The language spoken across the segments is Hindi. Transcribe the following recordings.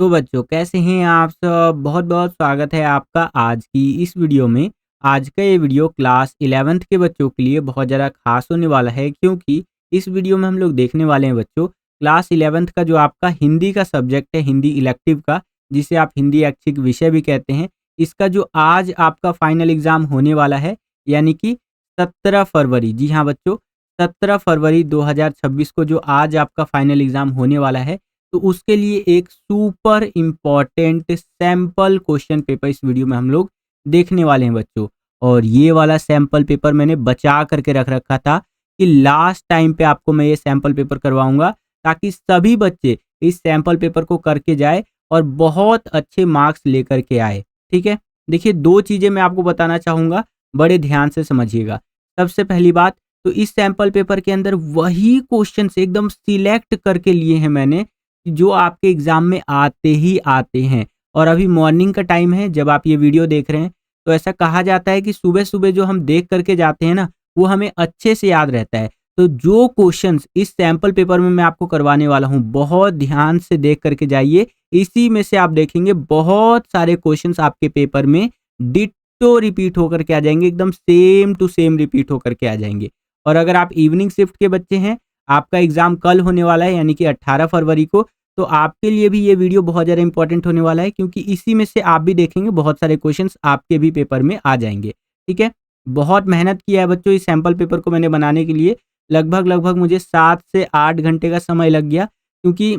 तो बच्चों कैसे हैं आप सब? बहुत-बहुत स्वागत है आपका आज की इस वीडियो में। आज का ये वीडियो क्लास 11th के बच्चों के लिए बहुत ज़्यादा ख़ास होने वाला है क्योंकि इस वीडियो में हम लोग देखने वाले हैं बच्चों क्लास 11th का जो आपका हिंदी का सब्जेक्ट है, हिंदी इलेक्टिव का, जिसे आप हिंदी ऐच्छिक विषय भी कहते हैं। इसका जो आज आपका फाइनल एग्ज़ाम होने वाला है, यानी कि 17 फरवरी, जी हाँ बच्चों, 17 फरवरी 2026 को जो आज आपका फाइनल एग्ज़ाम होने वाला है, तो उसके लिए एक super important sample question paper इस वीडियो में हम लोग देखने वाले हैं बच्चों। और ये वाला सैंपल पेपर मैंने बचा करके रख रखा था कि लास्ट टाइम पे आपको मैं ये सैंपल पेपर करवाऊंगा, ताकि सभी बच्चे इस सैंपल पेपर को करके जाए और बहुत अच्छे मार्क्स लेकर के आए। ठीक है, देखिए दो चीज़ें मैं आपको बताना चाहूँगा, बड़े ध्यान से समझिएगा। सबसे पहली बात, तो इस सैंपल पेपर के अंदर वही क्वेश्चन एकदम सिलेक्ट करके लिए हैं मैंने जो आपके एग्जाम में आते ही आते हैं। और अभी मॉर्निंग का टाइम है जब आप ये वीडियो देख रहे हैं, तो ऐसा कहा जाता है कि सुबह सुबह जो हम देख करके जाते हैं ना, वो हमें अच्छे से याद रहता है। तो जो क्वेश्चंस इस सैंपल पेपर में मैं आपको करवाने वाला हूँ, बहुत ध्यान से देख करके जाइए। इसी में से आप देखेंगे बहुत सारे क्वेश्चंस आपके पेपर में डिट्टो रिपीट होकर के आ जाएंगे, एकदम सेम टू सेम रिपीट होकर के आ जाएंगे। और अगर आप इवनिंग शिफ्ट के बच्चे हैं, आपका एग्जाम कल होने वाला है यानी कि 18 फरवरी को, तो आपके लिए भी ये वीडियो बहुत ज़्यादा इंपॉर्टेंट होने वाला है क्योंकि इसी में से आप भी देखेंगे बहुत सारे क्वेश्चंस आपके भी पेपर में आ जाएंगे। ठीक है, बहुत मेहनत किया है बच्चों इस सैंपल पेपर को मैंने बनाने के लिए। लगभग मुझे 7 से 8 घंटे का समय लग गया, क्योंकि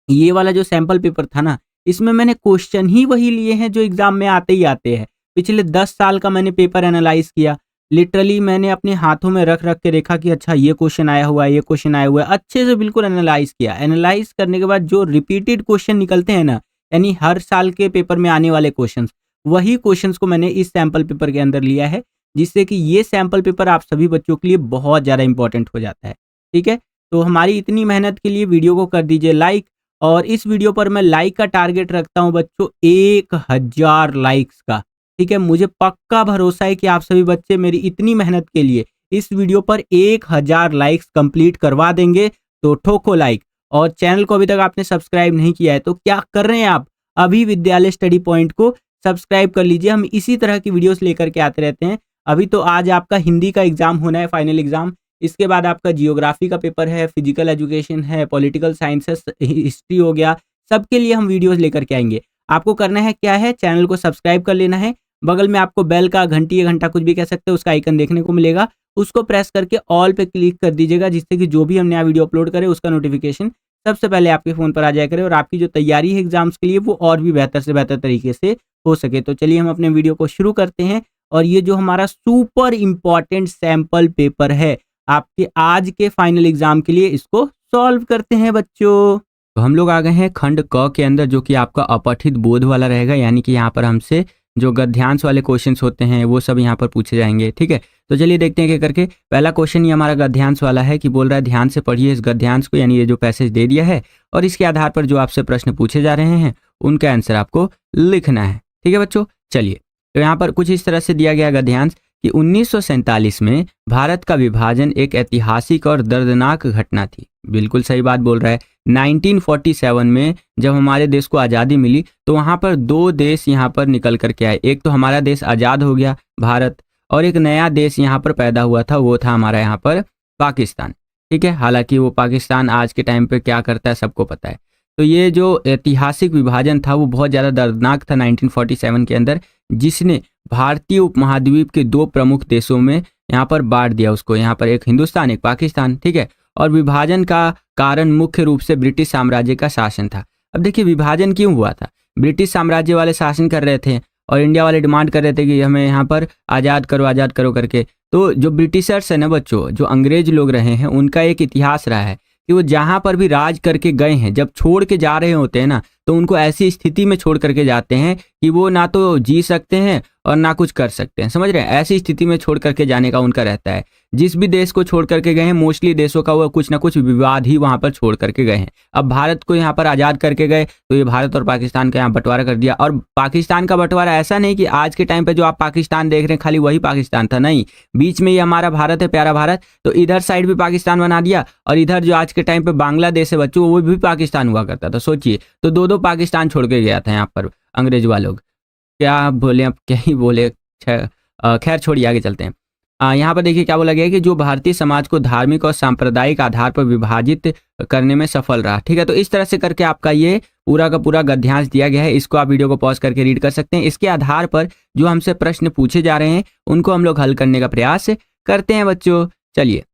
ये वाला जो सैंपल पेपर था ना, इसमें मैंने क्वेश्चन ही वही लिए हैं जो एग्जाम में आते ही आते हैं। पिछले 10 साल का मैंने पेपर एनालाइज किया। लिटरली मैंने अपने हाथों में रख रख के देखा कि अच्छा ये क्वेश्चन आया हुआ है, ये क्वेश्चन आया हुआ है, अच्छे से बिल्कुल एनालाइज किया। एनालाइज करने के बाद जो रिपीटेड क्वेश्चन निकलते हैं ना, यानी हर साल के पेपर में आने वाले क्वेश्चंस, वही क्वेश्चंस को मैंने इस सैंपल पेपर के अंदर लिया है, जिससे कि ये सैंपल पेपर आप सभी बच्चों के लिए बहुत ज़्यादा इंपॉर्टेंट हो जाता है। ठीक है, तो हमारी इतनी मेहनत के लिए वीडियो को कर दीजिए लाइक। और इस वीडियो पर मैं लाइक का टारगेट रखता हूं बच्चों 1000 लाइक्स का। ठीक है, मुझे पक्का भरोसा है कि आप सभी बच्चे मेरी इतनी मेहनत के लिए इस वीडियो पर 1000 लाइक्स कंप्लीट करवा देंगे। तो ठोको लाइक। और चैनल को अभी तक आपने सब्सक्राइब नहीं किया है तो क्या कर रहे हैं आप? अभी विद्यालय स्टडी पॉइंट को सब्सक्राइब कर लीजिए। हम इसी तरह की वीडियोस लेकर के आते रहते हैं। अभी तो आज आपका हिंदी का एग्जाम होना है, फाइनल एग्जाम। इसके बाद आपका जियोग्राफी का पेपर है, फिजिकल एजुकेशन है, पॉलिटिकल साइंस है, हिस्ट्री हो गया। सबके लिए हम वीडियोस लेकर के आएंगे। आपको करना है क्या है, चैनल को सब्सक्राइब कर लेना है। बगल में आपको बेल का, घंटी या घंटा कुछ भी कह सकते हो, उसका आइकन देखने को मिलेगा। उसको प्रेस करके ऑल पे क्लिक कर दीजिएगा, जिससे कि जो भी हम नया वीडियो अपलोड करें उसका नोटिफिकेशन सबसे पहले आपके फ़ोन पर आ जाया करे और आपकी जो तैयारी है एग्जाम्स के लिए वो और भी बेहतर से बेहतर तरीके से हो सके। तो चलिए हम अपने वीडियो को शुरू करते हैं। और ये जो हमारा सुपर इम्पॉर्टेंट सैंपल पेपर है आपके आज के फाइनल एग्जाम के लिए, इसको सॉल्व करते हैं बच्चों। तो हम लोग आ गए हैं खंड क के अंदर, जो कि आपका अपठित बोध वाला रहेगा, यानी कि यहाँ पर हमसे जो गद्यांश वाले क्वेश्चंस होते हैं वो सब यहाँ पर पूछे जाएंगे। ठीक है, तो चलिए देखते हैं क्या करके। पहला क्वेश्चन ये हमारा गद्यांश वाला है कि बोल रहा है ध्यान से पढ़िए इस गद्यांश को, यानी ये जो पैसेज दे दिया है, और इसके आधार पर जो आपसे प्रश्न पूछे जा रहे हैं उनका आंसर आपको लिखना है। ठीक है बच्चों, चलिए। तो यहाँ पर कुछ इस तरह से दिया गया गद्यांश कि 1947 में भारत का विभाजन एक ऐतिहासिक और दर्दनाक घटना थी। बिल्कुल सही बात बोल रहा है। 1947 में जब हमारे देश को आज़ादी मिली तो वहाँ पर दो देश यहाँ पर निकल करके आए। एक तो हमारा देश आज़ाद हो गया भारत, और एक नया देश यहाँ पर पैदा हुआ था, वो था हमारा यहाँ पर पाकिस्तान। ठीक है, हालांकि वो पाकिस्तान आज के टाइम पे क्या करता है सबको पता है। तो ये जो ऐतिहासिक विभाजन था वो बहुत ज़्यादा दर्दनाक था 1947 के अंदर, जिसने भारतीय उपमहाद्वीप के दो प्रमुख देशों में यहाँ पर बांट दिया उसको, यहाँ पर एक हिंदुस्तान एक पाकिस्तान। ठीक है, और विभाजन का कारण मुख्य रूप से ब्रिटिश साम्राज्य का शासन था। अब देखिए विभाजन क्यों हुआ था? ब्रिटिश साम्राज्य वाले शासन कर रहे थे और इंडिया वाले डिमांड कर रहे थे कि हमें यहाँ पर आज़ाद करो करके। तो जो ब्रिटिशर्स है ना बच्चों, जो अंग्रेज लोग रहे हैं, उनका एक इतिहास रहा है कि वो जहाँ पर भी राज करके गए हैं, जब छोड़ के जा रहे होते हैं ना, तो उनको ऐसी स्थिति में छोड़ करके जाते हैं कि वो ना तो जी सकते हैं और ना कुछ कर सकते हैं, समझ रहे हैं। ऐसी स्थिति में छोड़ करके जाने का उनका रहता है। जिस भी देश को छोड़ करके गए हैं मोस्टली देशों का वो कुछ ना कुछ विवाद ही वहां पर छोड़ करके गए हैं। अब भारत को यहाँ पर आज़ाद करके गए तो ये भारत और पाकिस्तान का यहाँ बंटवारा कर दिया। और पाकिस्तान का बंटवारा ऐसा नहीं कि आज के टाइम पे जो आप पाकिस्तान देख रहे हैं खाली वही पाकिस्तान था, नहीं, बीच में ये हमारा भारत है, प्यारा भारत, तो इधर साइड भी पाकिस्तान बना दिया और इधर जो आज के टाइम पे बांग्लादेश है बच्चों वो भी पाकिस्तान हुआ करता था। सोचिए, तो दो दो पाकिस्तान छोड़ के गया था यहाँ पर अंग्रेज वालों। क्या बोले, अब क्या ही बोले, खैर छोड़िए आगे चलते हैं। यहाँ पर देखिए क्या बोला गया है कि जो भारतीय समाज को धार्मिक और सांप्रदायिक आधार पर विभाजित करने में सफल रहा। ठीक है, तो इस तरह से करके आपका ये पूरा का पूरा गद्यांश दिया गया है। इसको आप वीडियो को पॉज करके रीड कर सकते हैं। इसके आधार पर जो हमसे प्रश्न पूछे जा रहे हैं उनको हम लोग हल करने का प्रयास करते हैं बच्चों। चलिए,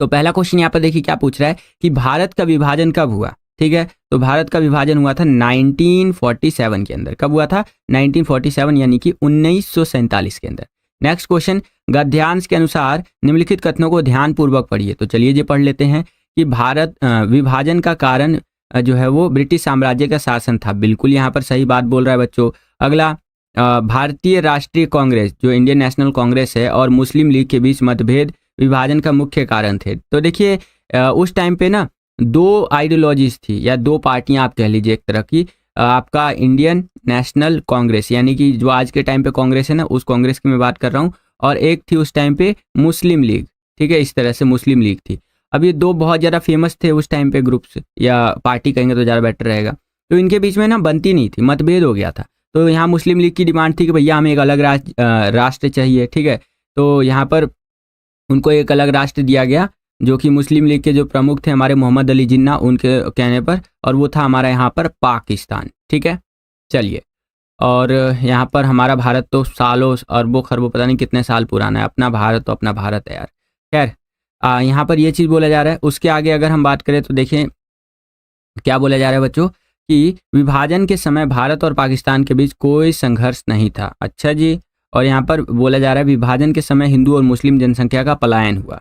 तो पहला क्वेश्चन यहाँ पर देखिए क्या पूछ रहा है कि भारत का विभाजन कब हुआ। ठीक है, तो भारत का विभाजन हुआ था 1947 के अंदर। कब हुआ था? 1947 यानी कि 1947 के अंदर। नेक्स्ट क्वेश्चन, गद्यांश के अनुसार निम्नलिखित कथनों को ध्यानपूर्वक पढ़िए। तो चलिए ये पढ़ लेते हैं कि भारत विभाजन का कारण जो है वो ब्रिटिश साम्राज्य का शासन था। बिल्कुल यहाँ पर सही बात बोल रहा है बच्चों। अगला, भारतीय राष्ट्रीय कांग्रेस जो इंडियन नेशनल कांग्रेस है और मुस्लिम लीग के बीच मतभेद विभाजन का मुख्य कारण थे। तो देखिए उस टाइम पे ना दो आइडियोलॉजीज थी या दो पार्टियां आप कह लीजिए एक तरह की। आपका इंडियन नेशनल कांग्रेस यानी कि जो आज के टाइम पे कांग्रेस है ना, उस कांग्रेस की मैं बात कर रहा हूँ, और एक थी उस टाइम पे मुस्लिम लीग। ठीक है, इस तरह से मुस्लिम लीग थी। अब ये दो बहुत ज़्यादा फेमस थे उस टाइम पे ग्रुप्स या पार्टी कहेंगे तो ज़्यादा बेटर रहेगा। तो इनके बीच में ना बनती नहीं थी, मतभेद हो गया था। तो यहाँ मुस्लिम लीग की डिमांड थी कि भैया हमें एक अलग राष्ट्र चाहिए। ठीक है, तो यहाँ पर उनको एक अलग राष्ट्र दिया गया जो कि मुस्लिम लीग के जो प्रमुख थे हमारे मोहम्मद अली जिन्ना, उनके कहने पर, और वो था हमारा यहाँ पर पाकिस्तान। ठीक है, चलिए, और यहाँ पर हमारा भारत तो सालों अरबों खरबों पता नहीं कितने साल पुराना है। अपना भारत तो अपना भारत है यार। खैर, यहाँ पर ये चीज़ बोला जा रहा है। उसके आगे अगर हम बात करें तो देखें क्या बोला जा रहा है बच्चों कि विभाजन के समय भारत और पाकिस्तान के बीच कोई संघर्ष नहीं था। अच्छा जी, और यहाँ पर बोला जा रहा है विभाजन के समय हिंदू और मुस्लिम जनसंख्या का पलायन हुआ।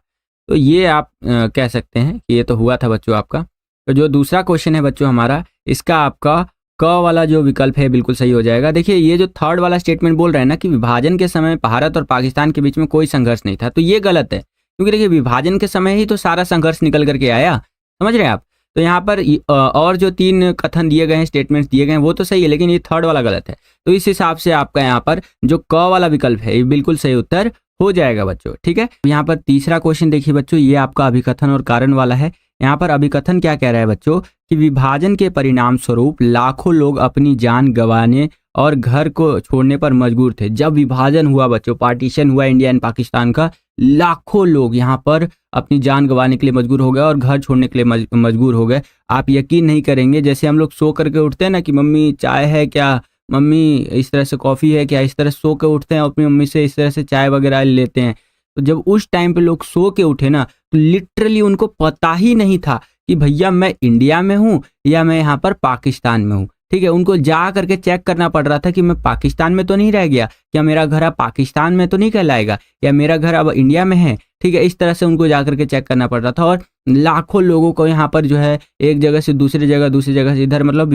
तो ये आप कह सकते हैं कि ये तो हुआ था बच्चों आपका। तो जो दूसरा क्वेश्चन है बच्चों हमारा, इसका आपका क वाला जो विकल्प है बिल्कुल सही हो जाएगा। देखिए ये जो थर्ड वाला स्टेटमेंट बोल रहा है ना कि विभाजन के समय भारत और पाकिस्तान के बीच में कोई संघर्ष नहीं था, तो ये गलत है। क्योंकि देखिए विभाजन के समय ही तो सारा संघर्ष निकल करके आया, समझ रहे हैं आप। तो यहाँ पर और जो तीन कथन दिए गए हैं, स्टेटमेंट्स दिए गए हैं, वो तो सही है, लेकिन ये थर्ड वाला गलत है। तो इस हिसाब से आपका यहाँ पर जो क वाला विकल्प है ये बिल्कुल सही उत्तर हो जाएगा बच्चों। ठीक है, यहाँ पर तीसरा क्वेश्चन देखिए बच्चों, ये आपका अभिकथन और कारण वाला है। यहाँ पर अभिकथन क्या कह रहा है बच्चों कि विभाजन के परिणाम स्वरूप लाखों लोग अपनी जान गंवाने और घर को छोड़ने पर मजबूर थे। जब विभाजन हुआ बच्चों, पार्टीशन हुआ इंडिया एंड पाकिस्तान का, लाखों लोग यहाँ पर अपनी जान गंवाने के लिए मजबूर हो गए और घर छोड़ने के लिए मजबूर हो गए। आप यकीन नहीं करेंगे, जैसे हम लोग सो करके उठते हैं ना कि मम्मी चाय है क्या, मम्मी इस तरह से कॉफ़ी है क्या, इस तरह सो के उठते हैं, अपनी मम्मी से इस तरह से चाय वगैरह लेते हैं। तो जब उस टाइम पे लोग सो के उठे ना, तो लिटरली उनको पता ही नहीं था कि भैया मैं इंडिया में हूँ या मैं यहाँ पर पाकिस्तान में हूँ। ठीक है, उनको जा करके चेक करना पड़ रहा था कि मैं पाकिस्तान में तो नहीं रह गया, क्या मेरा घर अब पाकिस्तान में तो नहीं कहलाएगा, या मेरा घर अब इंडिया में है। ठीक है, इस तरह से उनको जा करके चेक करना पड़ रहा था। और लाखों लोगों को यहाँ पर जो है एक जगह से दूसरी जगह, दूसरी जगह से इधर मतलब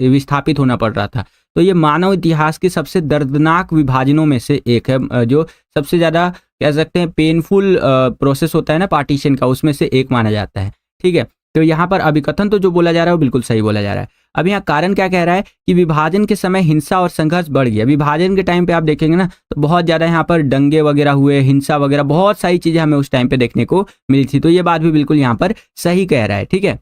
विस्थापित होना पड़ रहा था। तो ये मानव इतिहास के सबसे दर्दनाक विभाजनों में से एक है, जो सबसे ज़्यादा कह सकते हैं पेनफुल प्रोसेस होता है ना पार्टीशन का, उसमें से एक माना जाता है। ठीक है, तो यहाँ पर अभिकथन तो जो बोला जा रहा है वो बिल्कुल सही बोला जा रहा है। अब यहाँ कारण क्या कह रहा है कि विभाजन के समय हिंसा और संघर्ष बढ़ गया। विभाजन के टाइम पे आप देखेंगे ना तो बहुत ज़्यादा यहाँ पर दंगे वगैरह हुए, हिंसा वगैरह, बहुत सारी चीज़ें हमें उस टाइम पे देखने को मिली थी। तो ये बात भी बिल्कुल यहाँ पर सही कह रहा है। ठीक है,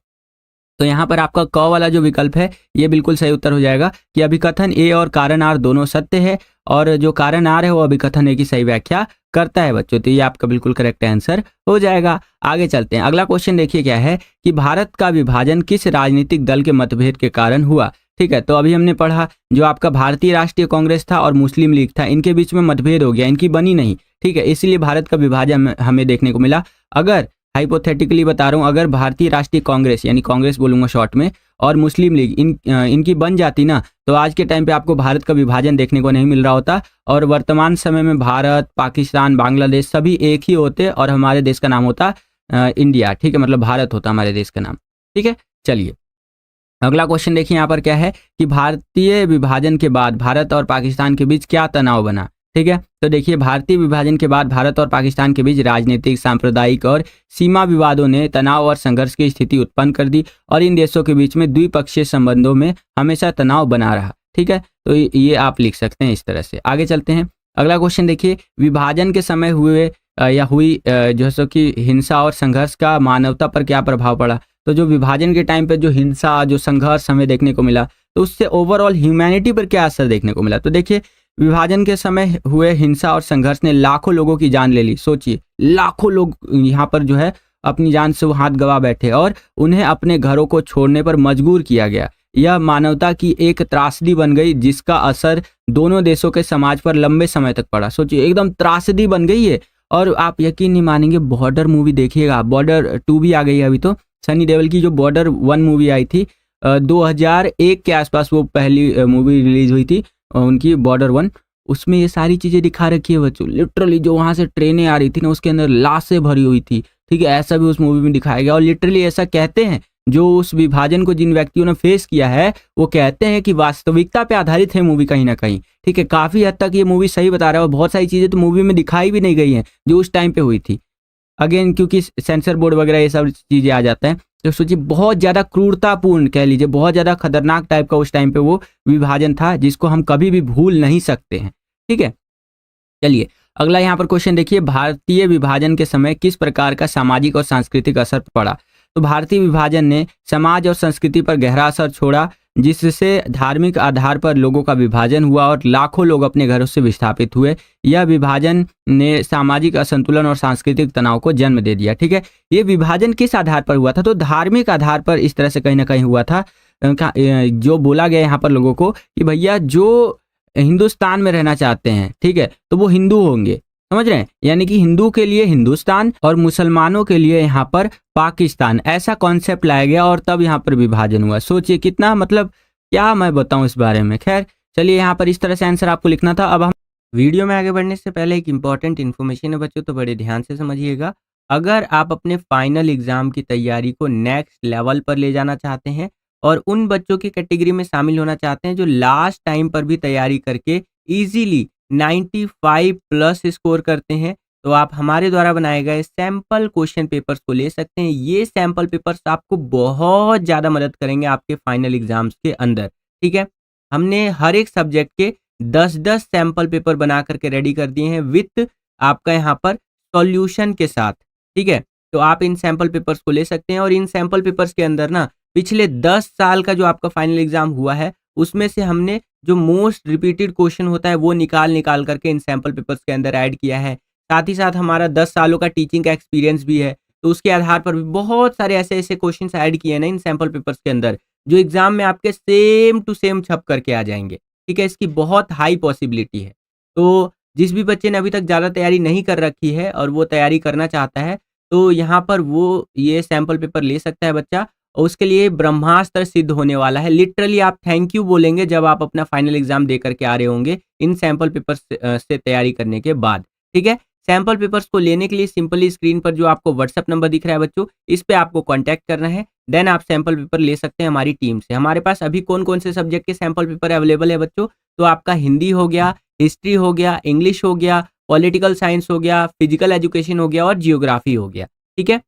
तो यहाँ पर आपका क वाला जो विकल्प है ये बिल्कुल सही उत्तर हो जाएगा कि अभिकथन ए और कारण आर दोनों सत्य है, और जो कारण आर है वो अभिकथन ए की सही व्याख्या करता है बच्चों। तो ये आपका बिल्कुल करेक्ट आंसर हो जाएगा। आगे चलते हैं, अगला क्वेश्चन देखिए क्या है कि भारत का विभाजन किस राजनीतिक दल के मतभेद के कारण हुआ। ठीक है, तो अभी हमने पढ़ा जो आपका भारतीय राष्ट्रीय कांग्रेस था और मुस्लिम लीग था, इनके बीच में मतभेद हो गया, इनकी बनी नहीं। ठीक है, इसलिए भारत का विभाजन हमें देखने को मिला। अगर हाइपोथेटिकली बता रहा हूँ, अगर भारतीय राष्ट्रीय कांग्रेस यानी कांग्रेस बोलूंगा शॉर्ट में और मुस्लिम लीग इनकी बन जाती ना, तो आज के टाइम पे आपको भारत का विभाजन देखने को नहीं मिल रहा होता, और वर्तमान समय में भारत, पाकिस्तान, बांग्लादेश सभी एक ही होते और हमारे देश का नाम होता इंडिया। ठीक है, मतलब भारत होता हमारे देश का नाम। ठीक है, चलिए अगला क्वेश्चन देखिए यहाँ पर क्या है कि भारतीय विभाजन के बाद भारत और पाकिस्तान के बीच क्या तनाव बना। ठीक है, तो देखिए भारतीय विभाजन के बाद भारत और पाकिस्तान के बीच राजनीतिक, सांप्रदायिक और सीमा विवादों ने तनाव और संघर्ष की स्थिति उत्पन्न कर दी और इन देशों के बीच में द्विपक्षीय संबंधों में हमेशा तनाव बना रहा। ठीक है, तो ये आप लिख सकते हैं इस तरह से। आगे चलते हैं, अगला क्वेश्चन देखिए, विभाजन के समय हुए या हुई जो सो कि हिंसा और संघर्ष का मानवता पर क्या प्रभाव पड़ा। तो जो विभाजन के टाइम पे जो हिंसा, जो संघर्ष हमें देखने को मिला, तो उससे ओवरऑल ह्यूमैनिटी पर क्या असर देखने को मिला। तो देखिए विभाजन के समय हुए हिंसा और संघर्ष ने लाखों लोगों की जान ले ली। सोचिए लाखों लोग यहाँ पर जो है अपनी जान से वो हाथ गंवा बैठे और उन्हें अपने घरों को छोड़ने पर मजबूर किया गया। यह मानवता की एक त्रासदी बन गई जिसका असर दोनों देशों के समाज पर लंबे समय तक पड़ा। सोचिए एकदम त्रासदी बन गई है। और आप यकीन नहीं मानेंगे, बॉर्डर मूवी देखिएगा, बॉर्डर 2 भी आ गई है अभी तो। सनी देओल की जो बॉर्डर 1 मूवी आई थी 2001 के आसपास वो पहली मूवी रिलीज हुई थी उनकी, बॉर्डर 1। उसमें ये सारी चीज़ें दिखा रखी है बच्चों। लिटरली जो वहाँ से ट्रेनें आ रही थी ना, उसके अंदर लाशें भरी हुई थी। ठीक है, ऐसा भी उस मूवी में दिखाया गया। और लिटरली ऐसा कहते हैं, जो उस विभाजन को जिन व्यक्तियों ने फेस किया है वो कहते हैं कि वास्तविकता पे आधारित है मूवी कहीं ना कहीं। ठीक है, काफ़ी हद तक ये मूवी सही बता रहा है और बहुत सारी चीज़ें तो मूवी में दिखाई भी नहीं गई हैं जो उस टाइम पे हुई थी। अगेन क्योंकि सेंसर बोर्ड वगैरह ये सब चीज़ें आ जाता है, तो सोचिए बहुत ज़्यादा क्रूरतापूर्ण कह लीजिए, बहुत ज़्यादा खतरनाक टाइप का उस टाइम पे वो विभाजन था जिसको हम कभी भी भूल नहीं सकते हैं। ठीक है, चलिए अगला यहाँ पर क्वेश्चन देखिए, भारतीय विभाजन के समय किस प्रकार का सामाजिक और सांस्कृतिक असर पड़ा। तो भारतीय विभाजन ने समाज और संस्कृति पर गहरा असर छोड़ा जिससे धार्मिक आधार पर लोगों का विभाजन हुआ और लाखों लोग अपने घरों से विस्थापित हुए। यह विभाजन ने सामाजिक असंतुलन और सांस्कृतिक तनाव को जन्म दे दिया। ठीक है, ये विभाजन किस आधार पर हुआ था, तो धार्मिक आधार पर इस तरह से कहीं ना कहीं हुआ था। जो बोला गया यहाँ पर लोगों को कि भैया जो हिंदुस्तान में रहना चाहते हैं, ठीक है, तो वो हिंदू होंगे, समझ रहे हैं, यानी कि हिंदू के लिए हिंदुस्तान और मुसलमानों के लिए यहाँ पर पाकिस्तान, ऐसा कॉन्सेप्ट लाया गया और तब यहाँ पर विभाजन हुआ। सोचिए कितना, मतलब क्या मैं बताऊं इस बारे में। खैर चलिए, यहाँ पर इस तरह से आंसर आपको लिखना था। अब हम वीडियो में आगे बढ़ने से पहले एक इंपॉर्टेंट इन्फॉर्मेशन है बच्चों, तो बड़े ध्यान से समझिएगा। अगर आप अपने फाइनल एग्जाम की तैयारी को नेक्स्ट लेवल पर ले जाना चाहते हैं और उन बच्चों की कैटेगरी में शामिल होना चाहते हैं जो लास्ट टाइम पर भी तैयारी करके इजीली 95 प्लस स्कोर करते हैं, तो आप हमारे द्वारा बनाए गए सैंपल क्वेश्चन पेपर्स को ले सकते हैं। ये सैंपल पेपर्स आपको बहुत ज़्यादा मदद करेंगे आपके फाइनल एग्जाम्स के अंदर। ठीक है, हमने हर एक सब्जेक्ट के 10-10 सैंपल पेपर बना करके रेडी कर दिए हैं विथ आपका यहाँ पर सॉल्यूशन के साथ। ठीक है, तो आप इन सैंपल पेपर्स को ले सकते हैं और इन सैंपल पेपर्स के अंदर ना पिछले 10 साल का जो आपका फाइनल एग्जाम हुआ है उसमें से हमने जो मोस्ट रिपीटेड क्वेश्चन होता है वो निकाल करके इन सैंपल पेपर्स के अंदर ऐड किया है। साथ ही साथ हमारा 10 सालों का टीचिंग का एक्सपीरियंस भी है, तो उसके आधार पर भी बहुत सारे ऐसे क्वेश्चंस ऐड किए हैं ना इन सैंपल पेपर्स के अंदर, जो एग्जाम में आपके सेम टू सेम छप करके आ जाएंगे। ठीक है, इसकी बहुत हाई पॉसिबिलिटी है। तो जिस भी बच्चे ने अभी तक ज़्यादा तैयारी नहीं कर रखी है और वो तैयारी करना चाहता है, तो यहाँ पर वो ये सैंपल पेपर ले सकता है बच्चा, और उसके लिए ब्रह्मास्त्र सिद्ध होने वाला है। लिटरली आप थैंक यू बोलेंगे जब आप अपना फाइनल एग्जाम दे करके आ रहे होंगे इन सैंपल पेपर्स से तैयारी करने के बाद। ठीक है, सैंपल पेपर्स को लेने के लिए सिंपली स्क्रीन पर जो आपको व्हाट्सएप नंबर दिख रहा है बच्चों, इस पे आपको कांटेक्ट करना है। देन आप सैंपल पेपर ले सकते हैं हमारी टीम से। हमारे पास अभी कौन कौन से सब्जेक्ट के सैंपल पेपर अवेलेबल है बच्चों, तो आपका हिंदी हो गया, हिस्ट्री हो गया, इंग्लिश हो गया, पॉलिटिकल साइंस हो गया, फिजिकल एजुकेशन हो गया और जियोग्राफी हो गया। ठीक है,